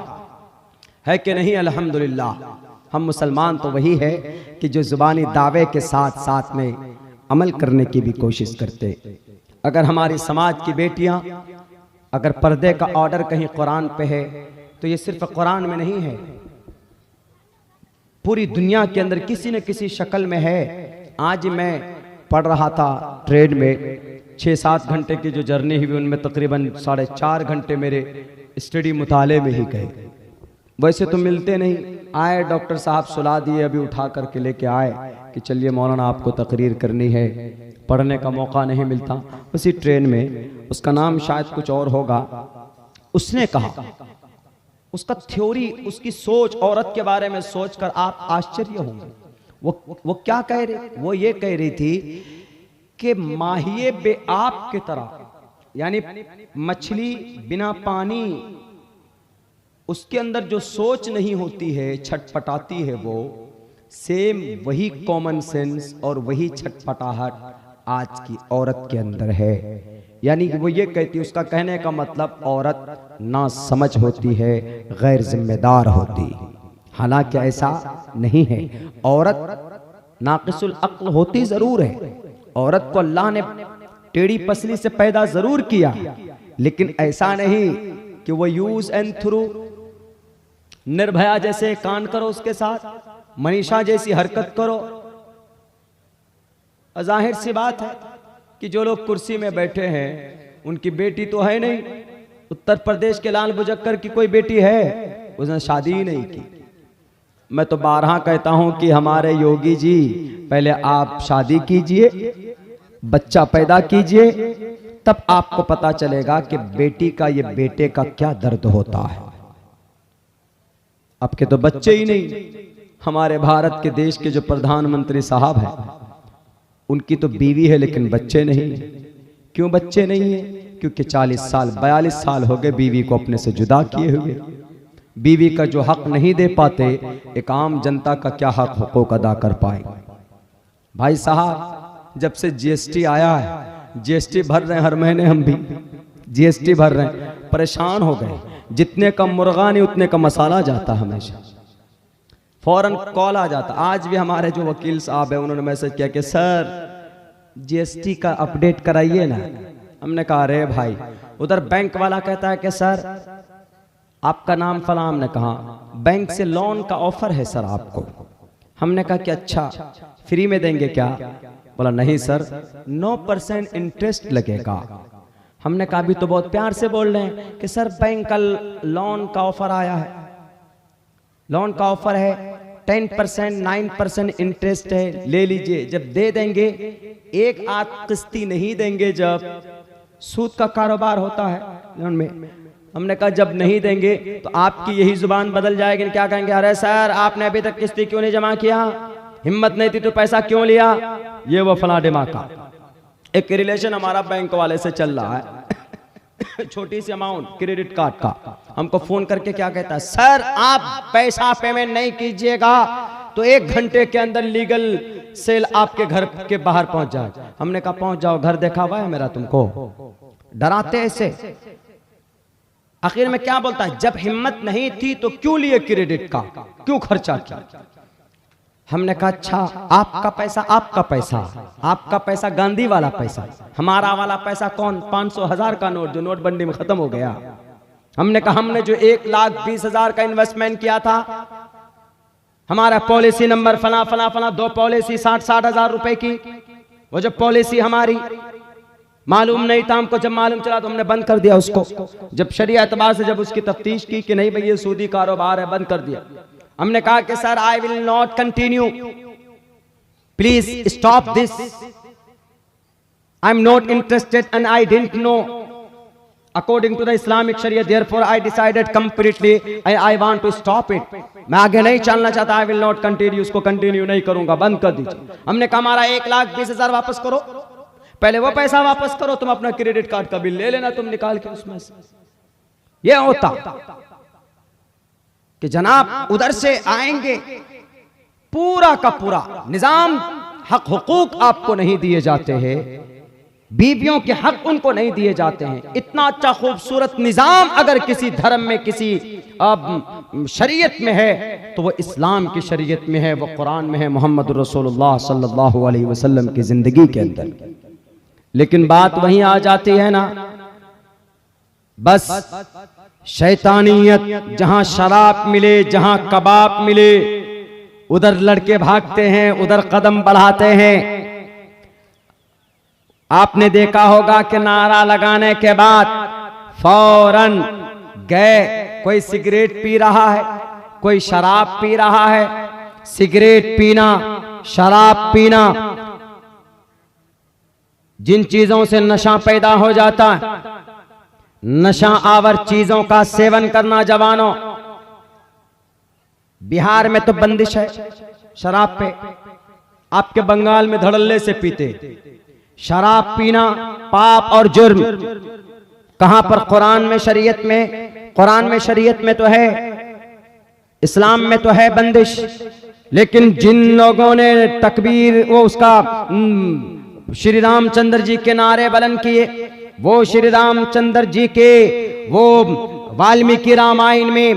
है कि नहीं? अल्हम्दुलिल्लाह, हम मुसलमान तो वही है कि जो जुबानी दावे के साथ साथ में अमल करने की भी कोशिश करते। अगर हमारी समाज की बेटियां, अगर पर्दे का ऑर्डर कहीं कुरान पे है तो ये सिर्फ कुरान में नहीं है, पूरी दुनिया के अंदर किसी न किसी शक्ल में है। आज मैं पढ़ रहा था ट्रेन में, 6-7 घंटे की जो जर्नी हुई उनमें तकरीबन 4.5 घंटे मेरे स्टडी मुताले में ही गए। वैसे तो मिलते नहीं, आए डॉक्टर साहब सुला दिए, अभी उठा करके लेके आए कि चलिए मौलाना आपको तकरीर करनी है, पढ़ने का मौका नहीं मिलता। उसी ट्रेन में, उसका नाम शायद कुछ और होगा, उसने कहा, उसका थ्योरी, उसकी सोच औरत के बारे में सोचकर आप आश्चर्य होंगे। वो क्या कह रही? वो ये कह रही थी कि माहिए बेआब की तरह, यानी मछली बिना पानी, उसके अंदर जो सोच नहीं होती है, छटपटाती है, वो सेम वही कॉमन सेंस और वही छटपटाहट आज की औरत के अंदर है। यानी कि वो ये कहती है, उसका कहने का मतलब औरत ना समझ होती है, गैर जिम्मेदार होती। हालांकि ऐसा नहीं है, औरत नाकिसुल अक्ल होती जरूर है, औरत को अल्लाह ने टेढ़ी पसली से पैदा जरूर किया, लेकिन ऐसा नहीं कि वो यूज एंड थ्रू निर्भया जैसे कांड करो उसके साथ, मनीषा जैसी हरकत करो। जाहिर सी बात है कि जो लोग कुर्सी में बैठे हैं उनकी बेटी तो है नहीं। उत्तर प्रदेश के लाल बुजक्कर की कोई बेटी है? उसने शादी ही नहीं की। मैं तो बारहा कहता हूं कि हमारे योगी जी, पहले आप शादी कीजिए, बच्चा पैदा कीजिए, तब आपको पता चलेगा कि बेटी का, ये बेटे का क्या दर्द होता है। आपके तो बच्चे ही नहीं। हमारे भारत के देश के जो प्रधानमंत्री साहब हैं, उनकी तो बीवी है लेकिन बच्चे नहीं। क्यों बच्चे नहीं है? क्योंकि 40 साल 42 साल हो गए बीवी को अपने से जुदा किए हुए। बीवी का जो हक नहीं दे पाते, एक आम जनता का क्या हक हुकूक अदा कर पाए? भाई साहब, जब से जीएसटी आया है, जीएसटी भर रहे हैं हर महीने, हम भी जीएसटी भर रहे हैं, परेशान हो गए। जितने का मुर्गा नहीं उतने का मसाला जाता, हमेशा फौरन कॉल आ जाता। आज भी हमारे जो वकील साहब है उन्होंने मैसेज किया कि सर जीएसटी का अपडेट कराइए ना। हमने कहा अरे भाई, उधर बैंक वाला कहता है कि सर आपका नाम फला, हमने कहा बैंक से लोन का ऑफर है सर आपको। हमने कहा कि अच्छा फ्री में देंगे क्या? बोला नहीं सर 9% इंटरेस्ट लगेगा। हमने कहा अभी तो बहुत प्यार से बोल रहे हैं कि सर बैंक का लोन का ऑफर आया है, लोन का ऑफर है, 10% 9% इंटरेस्ट है, ले लीजिए। जब दे देंगे, एक आध किस्ती नहीं देंगे, जब सूद का कारोबार होता है लोन में। हमने कहा जब नहीं देंगे तो आपकी यही जुबान बदल जाएगी, क्या कहेंगे? अरे सर आपने अभी तक किस्ती क्यों नहीं जमा किया? हिम्मत नहीं थी तो पैसा क्यों लिया? ये वो फला दिमाग। एक रिलेशन हमारा बैंक वाले से चल रहा है छोटी सी अमाउंट क्रेडिट कार्ड का। हमको फोन करके क्या कहता है, सर आप पैसा पेमेंट नहीं कीजिएगा तो 1 घंटे के अंदर लीगल सेल आपके घर के बाहर पहुंच जाए। हमने कहा पहुंच जाओ, घर देखा हुआ है मेरा, तुमको डराते ऐसे। आखिर में क्या बोलता है, जब हिम्मत नहीं थी तो क्यों लिए क्रेडिट का, क्यों खर्चा किया? हमने कहा अच्छा आपका पैसा, आपका पैसा, आपका पैसा गांधी वाला पैसा, हमारा वाला पैसा कौन? 500,000 का नोट जो नोटबंदी में खत्म हो गया। हमने कहा हमने जो 1,20,000 का इन्वेस्टमेंट किया था, हमारा पॉलिसी नंबर फला फला फला, 2 पॉलिसी 60,000 रुपए की, वो जो पॉलिसी हमारी मालूम नहीं था हमको, जब मालूम चला तो हमने बंद कर दिया उसको। जब शरिया एतबार से जब उसकी तफ्तीश की कि नहीं भाई ये सूदी कारोबार है, बंद कर दिया। हमने कहा कि sir I will not continue, please stop this, I am not interested and I didn't know according to the Islamic sharia, therefore I decided completely I want to stop it. मैं आगे नहीं चलना चाहता, आई विल नॉट कंटिन्यू, उसको continue नहीं करूंगा, बंद कर दीजिए। हमने कहा हमारा 1,20,000 वापस करो, पहले वो पैसा वापस करो, तुम अपना क्रेडिट कार्ड का बिल ले लेना तुम निकाल के उसमें से। ये होता कि जनाब उधर से आएंगे, पूरा का पूरा निजाम, हक हुकूक आपको नहीं दिए जाते हैं, बीवियों के हक उनको नहीं दिए जाते हैं। इतना अच्छा खूबसूरत निजाम अगर किसी धर्म में, किसी शरीयत में है तो वो इस्लाम की शरीयत में है, वो कुरान में है, मोहम्मद रसूलुल्लाह सल्लल्लाहु अलैहि वसल्लम की जिंदगी के अंदर। लेकिन बात वहीं आ जाती है ना, बस शैतानियत, जहां शराब मिले, जहां कबाब मिले, उधर लड़के भागते हैं, उधर कदम बढ़ाते हैं। आपने देखा होगा कि नारा लगाने के बाद फौरन गए, कोई सिगरेट पी रहा है, कोई शराब पी रहा है। सिगरेट पीना, शराब पीना, जिन चीजों से नशा पैदा हो जाता है, नशा आवर चीजों का सेवन करना जवानों। बिहार में तो बंदिश है शराब पे, आपके बंगाल में धड़ल्ले से पीते। शराब पीना पाप और जुर्म, कहां पर? कुरान में, शरीयत में। कुरान में, शरीयत में तो है, इस्लाम में तो है बंदिश। लेकिन जिन लोगों ने तकबीर, वो उसका श्री रामचंद्र जी के नारे बुलंद किए, वो श्री रामचंद्र जी के वो वाल्मीकि रामायण में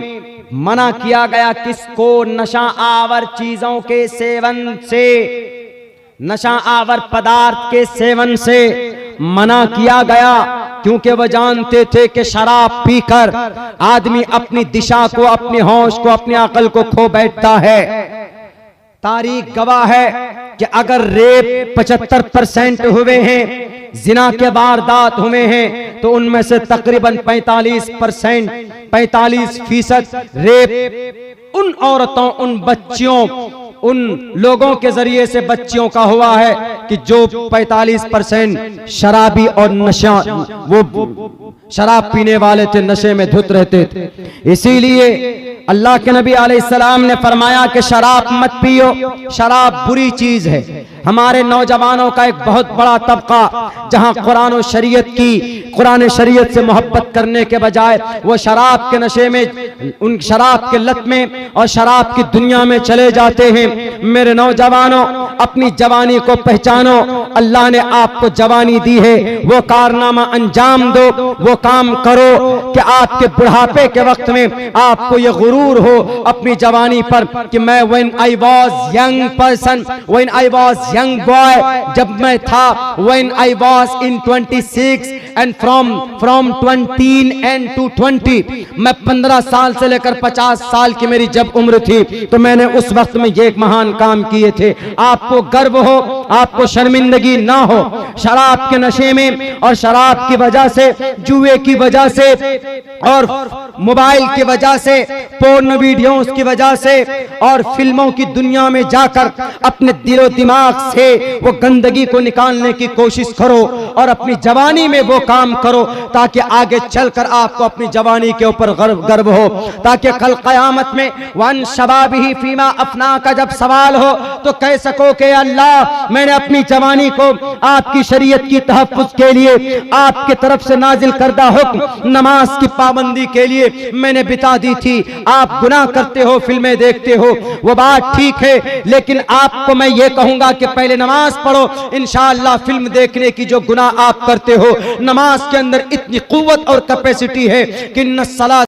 मना किया गया किसको? नशा आवर चीजों के सेवन से, नशा आवर पदार्थ के सेवन से मना किया गया, क्योंकि वह जानते थे कि शराब पीकर आदमी अपनी दिशा को, अपने होश को, अपनी अकल को खो बैठता है। तारीख गवाह है कि अगर रेप 75% हुए हैं, जिना के वारदात हुए हैं, तो उनमें से तकरीबन 45% रेप उन औरतों, उन बच्चियों, उन लोगों के जरिए से बच्चियों का हुआ है कि जो 45% शराबी और नशा, वो शराब पीने वाले थे, नशे में धुत रहते थे। इसीलिए अल्लाह के नबी अलैहिस्सलाम ने फरमाया कि शराब मत पियो, शराब बुरी चीज है। हमारे नौजवानों का एक बहुत बड़ा तबका जहां कुरान और शरीयत की, कुरान शरीयत से मोहब्बत करने के बजाय वो शराब के नशे में, उन शराब के लत में और शराब की दुनिया में चले जाते हैं। मेरे नौजवानों, अपनी जवानी को पहचानो। अल्लाह ने आपको जवानी दी है, वो कारनामा अंजाम दो, वो काम करो कि आपके बुढ़ापे के वक्त में आपको ये गुरूर हो अपनी जवानी पर कि मैं when I was young person, when I was young boy, जब मैं था, when I was in 26 and from 20 and to 20, मैं 15 साल से लेकर 50 साल की मेरी जब उम्र थी, तो मैंने उस वक्त में ये एक महान काम किए थे। आपको गर्व हो, आपको शर्मिंदगी ना हो। शराब के नशे में और शराब की वजह से, जुए की वजह से और मोबाइल की वजह से, पोर्न वीडियोस की वजह से और फिल्मों की दुनिया में जाकर अपने दिलो दिमाग से वो गंदगी को निकालने की कोशिश करो और अपनी जवानी में वो काम करो, ताकि आगे चलकर आपको अपनी जवानी के ऊपर गर्व हो, ताकि कल कयामत में वन शबाबिही फीमा अपना का जब सवाल हो तो कह सको कि अल्लाह, मैंने अपनी जवानी को आपकी शरीयत की तहफ्फुज के लिए, आपके तरफ से नाजिल करदा हुक्म नमाज की पाबंदी के लिए मैंने बिता दी थी। आप गुनाह करते हो, फिल्में देखते हो, वो बात ठीक है, लेकिन आपको मैं ये कहूंगा कि पहले नमाज पढ़ो, इंशाअल्लाह फिल्म देखने की जो गुनाह आप करते हो, नमाज के अंदर इतनी कुव्वत और कैपेसिटी है कि नस्सलात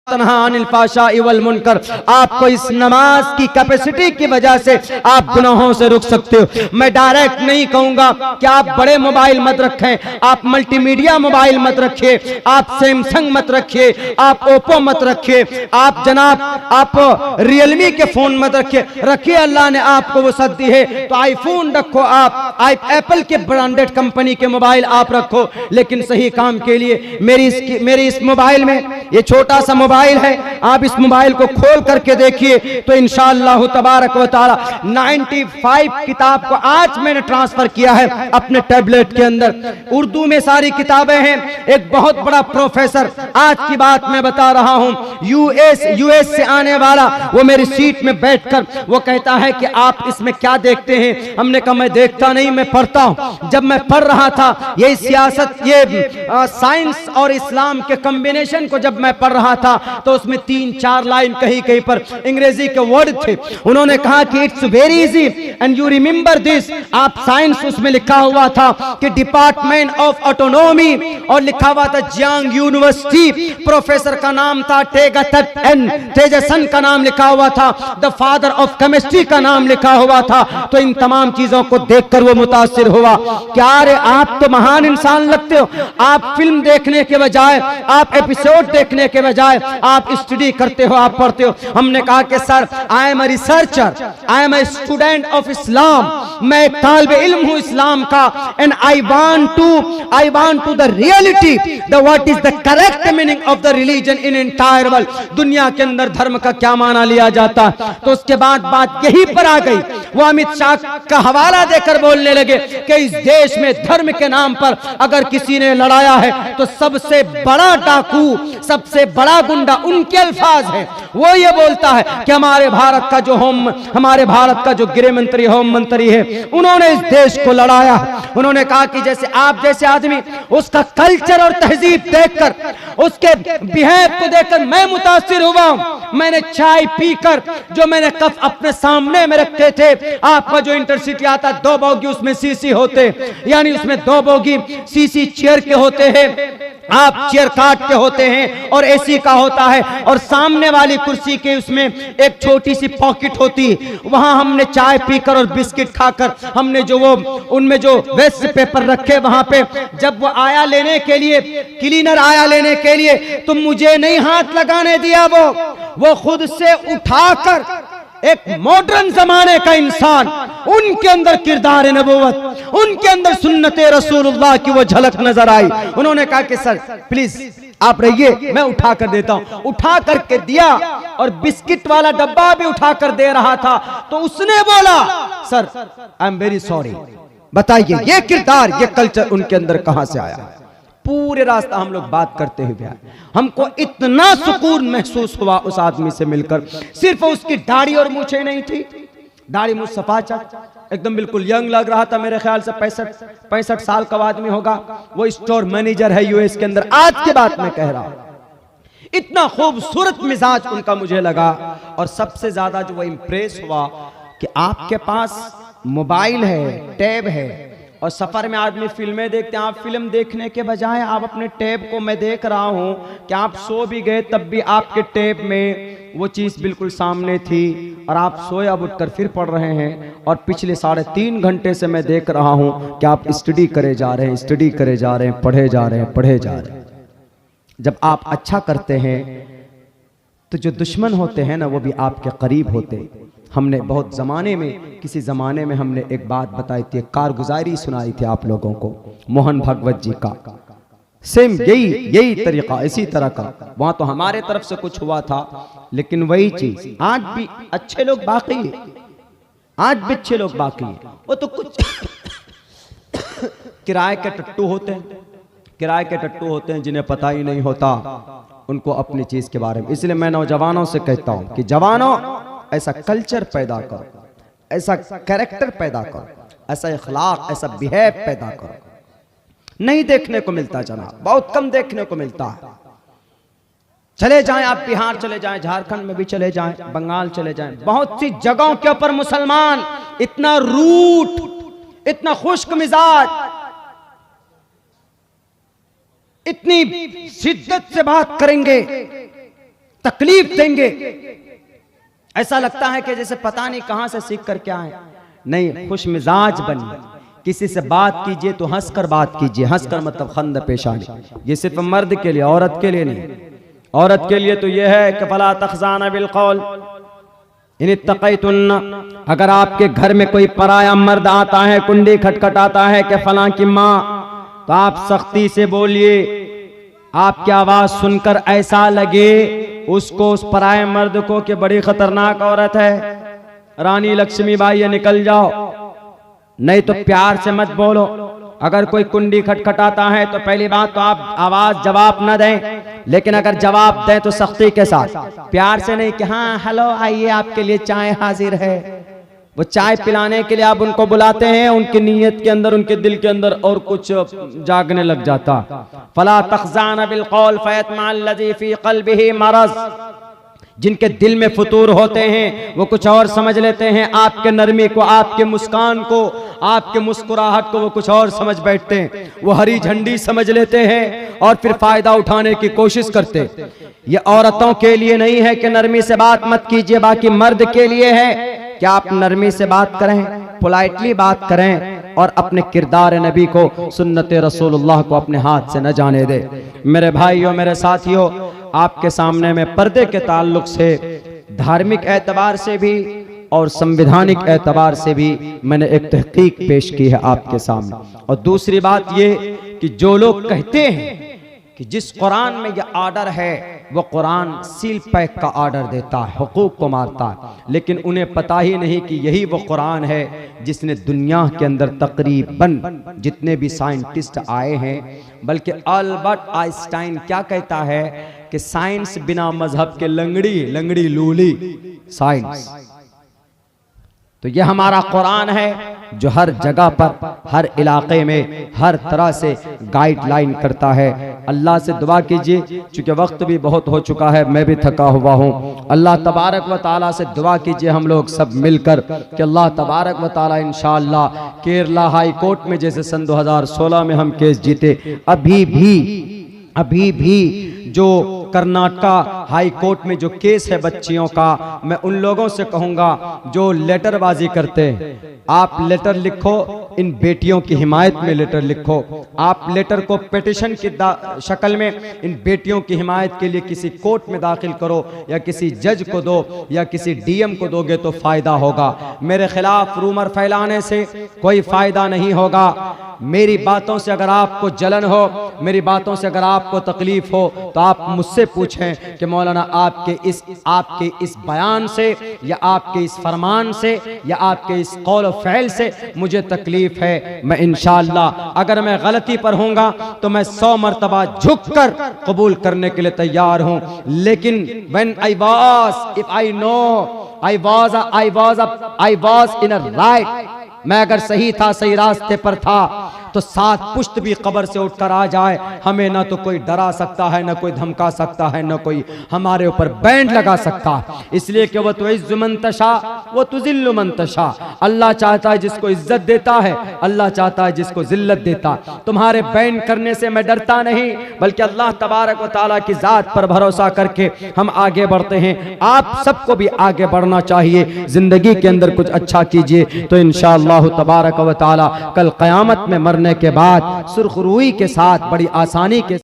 तन्हा अनिल फाशाई वल मुनकर, आपको इस नमाज की कैपेसिटी की वजह से आप गुनाहों से रुक सकते हो। मैं डायरेक्ट नहीं कहूंगा कि आप बड़े मोबाइल मत रखें, आप मल्टीमीडिया मोबाइल मत रखिए, आप सैमसंग मत रखिए, आप ओप्पो मत रखिए, आप जनाब आप रियलमी के फोन मत रखिए। अल्लाह ने आपको वो सद दी है तो आईफोन रखो, आप एप्पल के ब्रांडेड कंपनी के मोबाइल आप रखो, लेकिन सही काम के लिए मेरी इस मोबाइल में, ये छोटा सा मोबाइल है, आप इस मोबाइल को खोल करके देखिए तो इंशाअल्लाह तबारक व तआला 95 किताब को आज मैंने ट्रांसफर किया है अपने टैबलेट के अंदर। उर्दू में सारी किताबें हैं। एक बहुत बड़ा प्रोफेसर, आज की बात मैं बता रहा हूं, यूएस से आने वाला, वो मेरी सीट में बैठकर वो कहता है कि आप इसमें क्या देखते हैं? हमने कहा मैं देखता नहीं, मैं पढ़ता हूं। जब मैं पढ़ रहा था ये सियासत, ये साइंस और इस्लाम के कॉम्बिनेशन को जब मैं पढ़ रहा था तो उसमें 3-4 लाइन कहीं कहीं पर अंग्रेजी के वर्ड थे। उन्होंने कहा कि it's very easy and you remember this. आप साइंस, उसमें लिखा हुआ था कि डिपार्टमेंट ऑफ ऑटोनॉमी, और लिखा हुआ था जियांग यूनिवर्सिटी, प्रोफेसर का नाम था तेजसन का नाम लिखा हुआ था, द फादर ऑफ केमिस्ट्री का नाम लिखा हुआ था। तो इन तमाम चीजों को देखकर वो मुतासिर हुआ। क्या रे, आप तो महान इंसान लगते हो, आप फिल्म देखने के बजाय, आप एपिसोड देखने के बजाय आप स्टडी करते हो, आप पढ़ते हो। हमने कहा कि sir, I am a researcher, I am a student of Islam, मैं एक तालिब इल्म हूं इस्लाम का, and I want to the reality the what is the correct meaning of the religion in entire world. दुनिया के अंदर धर्म का क्या माना लिया जाता है। तो उसके बाद बात यहीं पर आ गई। वो अमित शाह का हवाला देकर बोलने लगे कि इस देश में धर्म के नाम पर अगर किसी ने लड़ाया है तो सबसे बड़ा डाकू, सबसे बड़ा गुंडा उनके अल्फाज हैं। वो ये बोलता है कि हमारे भारत का जो गृह मंत्री, होम मंत्री है, उन्होंने इस देश को लड़ाया। उन्होंने कहा कि जैसे आप जैसे आदमी, उसका कल्चर और तहजीब देखकर, उसके बिहेव को देखकर मैं मुतासिर हुआ हूं। मैंने चाय पीकर जो मैंने कप अपने सामने में रखे थे, आपका जो इंटरसिटी आता 2 बोगी उसमें सीसी होते, यानी उसमें 2 बोगी सीसी चेयर के होते हैं, आप चेयर काट के होते हैं और एसी का होता है, और सामने वाली कुर्सी के उसमें एक छोटी सी पॉकेट होती। वहां हमने चाय पीकर और बिस्किट खाकर हमने जो वो उनमें जो वेस्ट पेपर रखे, वहां पे जब वो आया लेने के लिए, क्लीनर आया लेने के लिए, तो मुझे नहीं हाथ लगाने दिया। वो खुद से उठाकर, एक मॉडर्न जमाने का इंसान, उनके अंदर किरदार नबूवत, उनके अंदर सुन्नते रसूलुल्लाह की वो झलक नजर आई। उन्होंने कहा कि सर प्लीज आप रहिए, मैं उठा कर देता हूं। उठा करके दिया, और बिस्किट वाला डब्बा भी उठा कर दे रहा था। तो उसने बोला, sir I am very sorry. बताइए ये किरदार, ये कल्चर उनके अंदर कहां से आया। पूरे रास्ता हम लोग बात करते हुए आए, हमको इतना सुकून महसूस हुआ उस आदमी से मिलकर। सिर्फ उसकी दाढ़ी और मूछें नहीं थी, दाढ़ी मूछ सफा एकदम बिल्कुल यंग लग रहा था। मेरे ख्याल से 65 साल का आदमी होगा। वो स्टोर मैनेजर है यूएस के अंदर, आज की बात मैं कह रहा हूं। इतना खूबसूरत मिजाज उनका मुझे लगा। और सबसे ज्यादा जो वो इंप्रेस हुआ कि आपके पास मोबाइल है, टैब है, और सफर में आदमी फिल्में देखते हैं। आप फिल्म देखने के बजाय आप अपने टैब को, मैं देख रहा हूं कि आप सो भी गए तब भी आपके टैब में वो चीज़ बिल्कुल सामने थी, और आप सोए अब उठकर फिर पढ़ रहे हैं। और पिछले 3.5 घंटे से मैं देख रहा हूं कि आप स्टडी करे जा रहे हैं, स्टडी करे जा रहे हैं, पढ़े जा रहे हैं, पढ़े जा रहे हैं। जब आप अच्छा करते हैं तो जो दुश्मन होते हैं ना, वो भी आपके करीब होते हैं। हमने बहुत ज़माने में, किसी ज़माने में हमने एक बात बताई थी, कारगुजारी सुनाई थी आप लोगों को, मोहन भागवत जी का। सेम यही तरीका, इसी तरह का। वहां तो हमारे तरफ से कुछ हुआ था, लेकिन वही चीज आज भी अच्छे लोग बाकी है, आज भी अच्छे लोग बाकी हैं। वो तो कुछ किराए के टट्टू होते हैं, किराए के टट्टू होते हैं जिन्हें पता ही नहीं होता उनको अपनी चीज के बारे में। इसलिए मैं नौजवानों से कहता हूं कि जवानों, ऐसा कल्चर पैदा करो, ऐसा कैरेक्टर पैदा करो, ऐसा इखलाक, ऐसा बिहेव पैदा करो। नहीं देखने को मिलता जनाब, बहुत कम देखने को मिलता है। चले जाएं आप, बिहार चले जाएं, झारखंड में भी चले जाएं, बंगाल चले जाएं, बहुत सी जगहों के ऊपर मुसलमान इतना रूट, इतना खुश्क मिजाज, इतनी शिद्दत से बात करेंगे, तकलीफ देंगे, ऐसा लगता है कि जैसे पता नहीं कहां से सीख कर क्या है। नहीं, खुश मिजाज बनिए, किसी से बात कीजिए तो हंसकर बात कीजिए। हंसकर मतलब खंद पेशानी, ये सिर्फ मर्द के लिए, औरत के लिए नहीं। औरत के लिए तो यह है कि फला तखज़ाना बिल क़ौल इन इत्तक़ैतुन्न, अगर आपके घर में कोई पराया मर्द आता है, कुंडी खटखटाता है कि फलां की माँ, तो आप सख्ती से बोलिए। आपकी आवाज सुनकर ऐसा लगे उसको, उस पराये मर्द को, कि बड़ी खतरनाक औरत है, रानी लक्ष्मीबाई है, निकल जाओ। नहीं तो प्यार से मत बोलो। अगर कोई कुंडी खटखटाता है तो पहली बात तो आप आवाज जवाब न दें, लेकिन अगर जवाब दें तो सख्ती के साथ, प्यार से नहीं कि हाँ हेलो आइए आपके लिए चाय हाजिर है। वो चाय पिलाने के लिए आप उनको बुलाते हैं, उनकी नीयत के अंदर, उनके दिल के अंदर और कुछ जागने लग जाता। फला तखज़ाना बिल कौल फयतमअल्लज़ी फी क़ल्बिही मरज़, जिनके दिल में फतूर होते हैं वो कुछ और समझ लेते हैं, आपके नरमी को, आपके मुस्कान को, आपके मुस्कुराहट को वो कुछ और समझ बैठते हैं, वो हरी झंडी समझ लेते हैं और फिर फायदा उठाने की कोशिश करते। ये औरतों के लिए नहीं है कि नरमी से बात मत कीजिए, बाकी मर्द के लिए है कि आप नरमी से बात करें, पोलाइटली बात करें और अपने किरदार नबी को, सुन्नत रसूलुल्लाह को अपने हाथ से न जाने दे। मेरे भाइयों, मेरे साथियों, आपके सामने में पर्दे के ताल्लुक से धार्मिक एतबार से भी और संविधानिक एतबार से भी मैंने एक तहकीक पेश की है आपके सामने। और दूसरी बात ये कि जो लोग कहते हैं कि जिस कुरान में ये आर्डर है वो कुरान सील पैक का आर्डर देता है, हुकूक को मारता है, लेकिन उन्हें पता ही नहीं कि यही वो कुरान है जिसने दुनिया के अंदर तकरीबन जितने भी साइंटिस्ट आए हैं, बल्कि अल्बर्ट आइंस्टाइन क्या कहता है कि साइंस बिना मजहब के लंगड़ी लूली साइंस। तो ये हमारा कुरान है जो हर जगह पर, हर इलाके में, हर तरह से गाइडलाइन करता है। अल्लाह से दुआ कीजिए, चूंकि वक्त भी बहुत हो चुका है, मैं भी थका हुआ हूँ। अल्लाह तबारक व ताला से दुआ कीजिए हम लोग सब मिलकर कि अल्लाह तबारक व ताला इंशाअल्लाह केरला हाई कोर्ट में जैसे सन 2016 में हम केस जीते, अभी भी जो कर्नाटका हाई कोर्ट में जो केस है बच्चियों का, मैं उन लोगों से कहूंगा जो लेटरबाजी करते हैं, आप लेटर लिखो, इन बेटियों की हिमायत में लेटर लिखो। आप लेटर को पिटीशन की शक्ल में इन बेटियों की हिमायत के लिए किसी कोर्ट में दाखिल करो, या किसी जज को दो, या किसी डीएम को दोगे तो फायदा होगा। मेरे खिलाफ रूमर फैलाने से कोई फायदा नहीं होगा। मेरी बातों से अगर आपको जलन हो, मेरी बातों से अगर आपको तकलीफ हो, तो आप मुझसे पूछें कि मौलाना आपके इस बयान से, या आपके इस फरमान से, या आपके इस कौल और फ़ैल से मुझे तकलीफ है। मैं इंशाअल्लाह अगर मैं गलती पर होऊंगा तो मैं 100 मरतबा झुककर कबूल करने के लिए तैयार हूं। लेकिन when I was, if I know I was in a right, मैं अगर सही था, सही रास्ते पर था, तो 7 पुश्त भी कब्र से उठकर आ जाए, हमें ना तो कोई डरा सकता है, ना कोई धमका सकता है, ना कोई हमारे ऊपर बैंड लगा सकता है। इसलिए कि वह तो इज़्ज़ु मन तशा वो तुज़िल्लु मन तशा, अल्लाह चाहता है जिसको इज्जत देता है, अल्लाह चाहता है जिसको जिल्लत देता। तुम्हारे बैंड करने से मैं डरता नहीं, बल्कि अल्लाह तबारक व तआला की ज़ात पर भरोसा करके हम आगे बढ़ते हैं। आप सबको भी आगे बढ़ना चाहिए, जिंदगी के अंदर कुछ अच्छा कीजिए, तो इंशाअल्लाह तबारक व तआला कल क़यामत में मरने के बाद सुर्खरुई के साथ, बड़ी आसानी के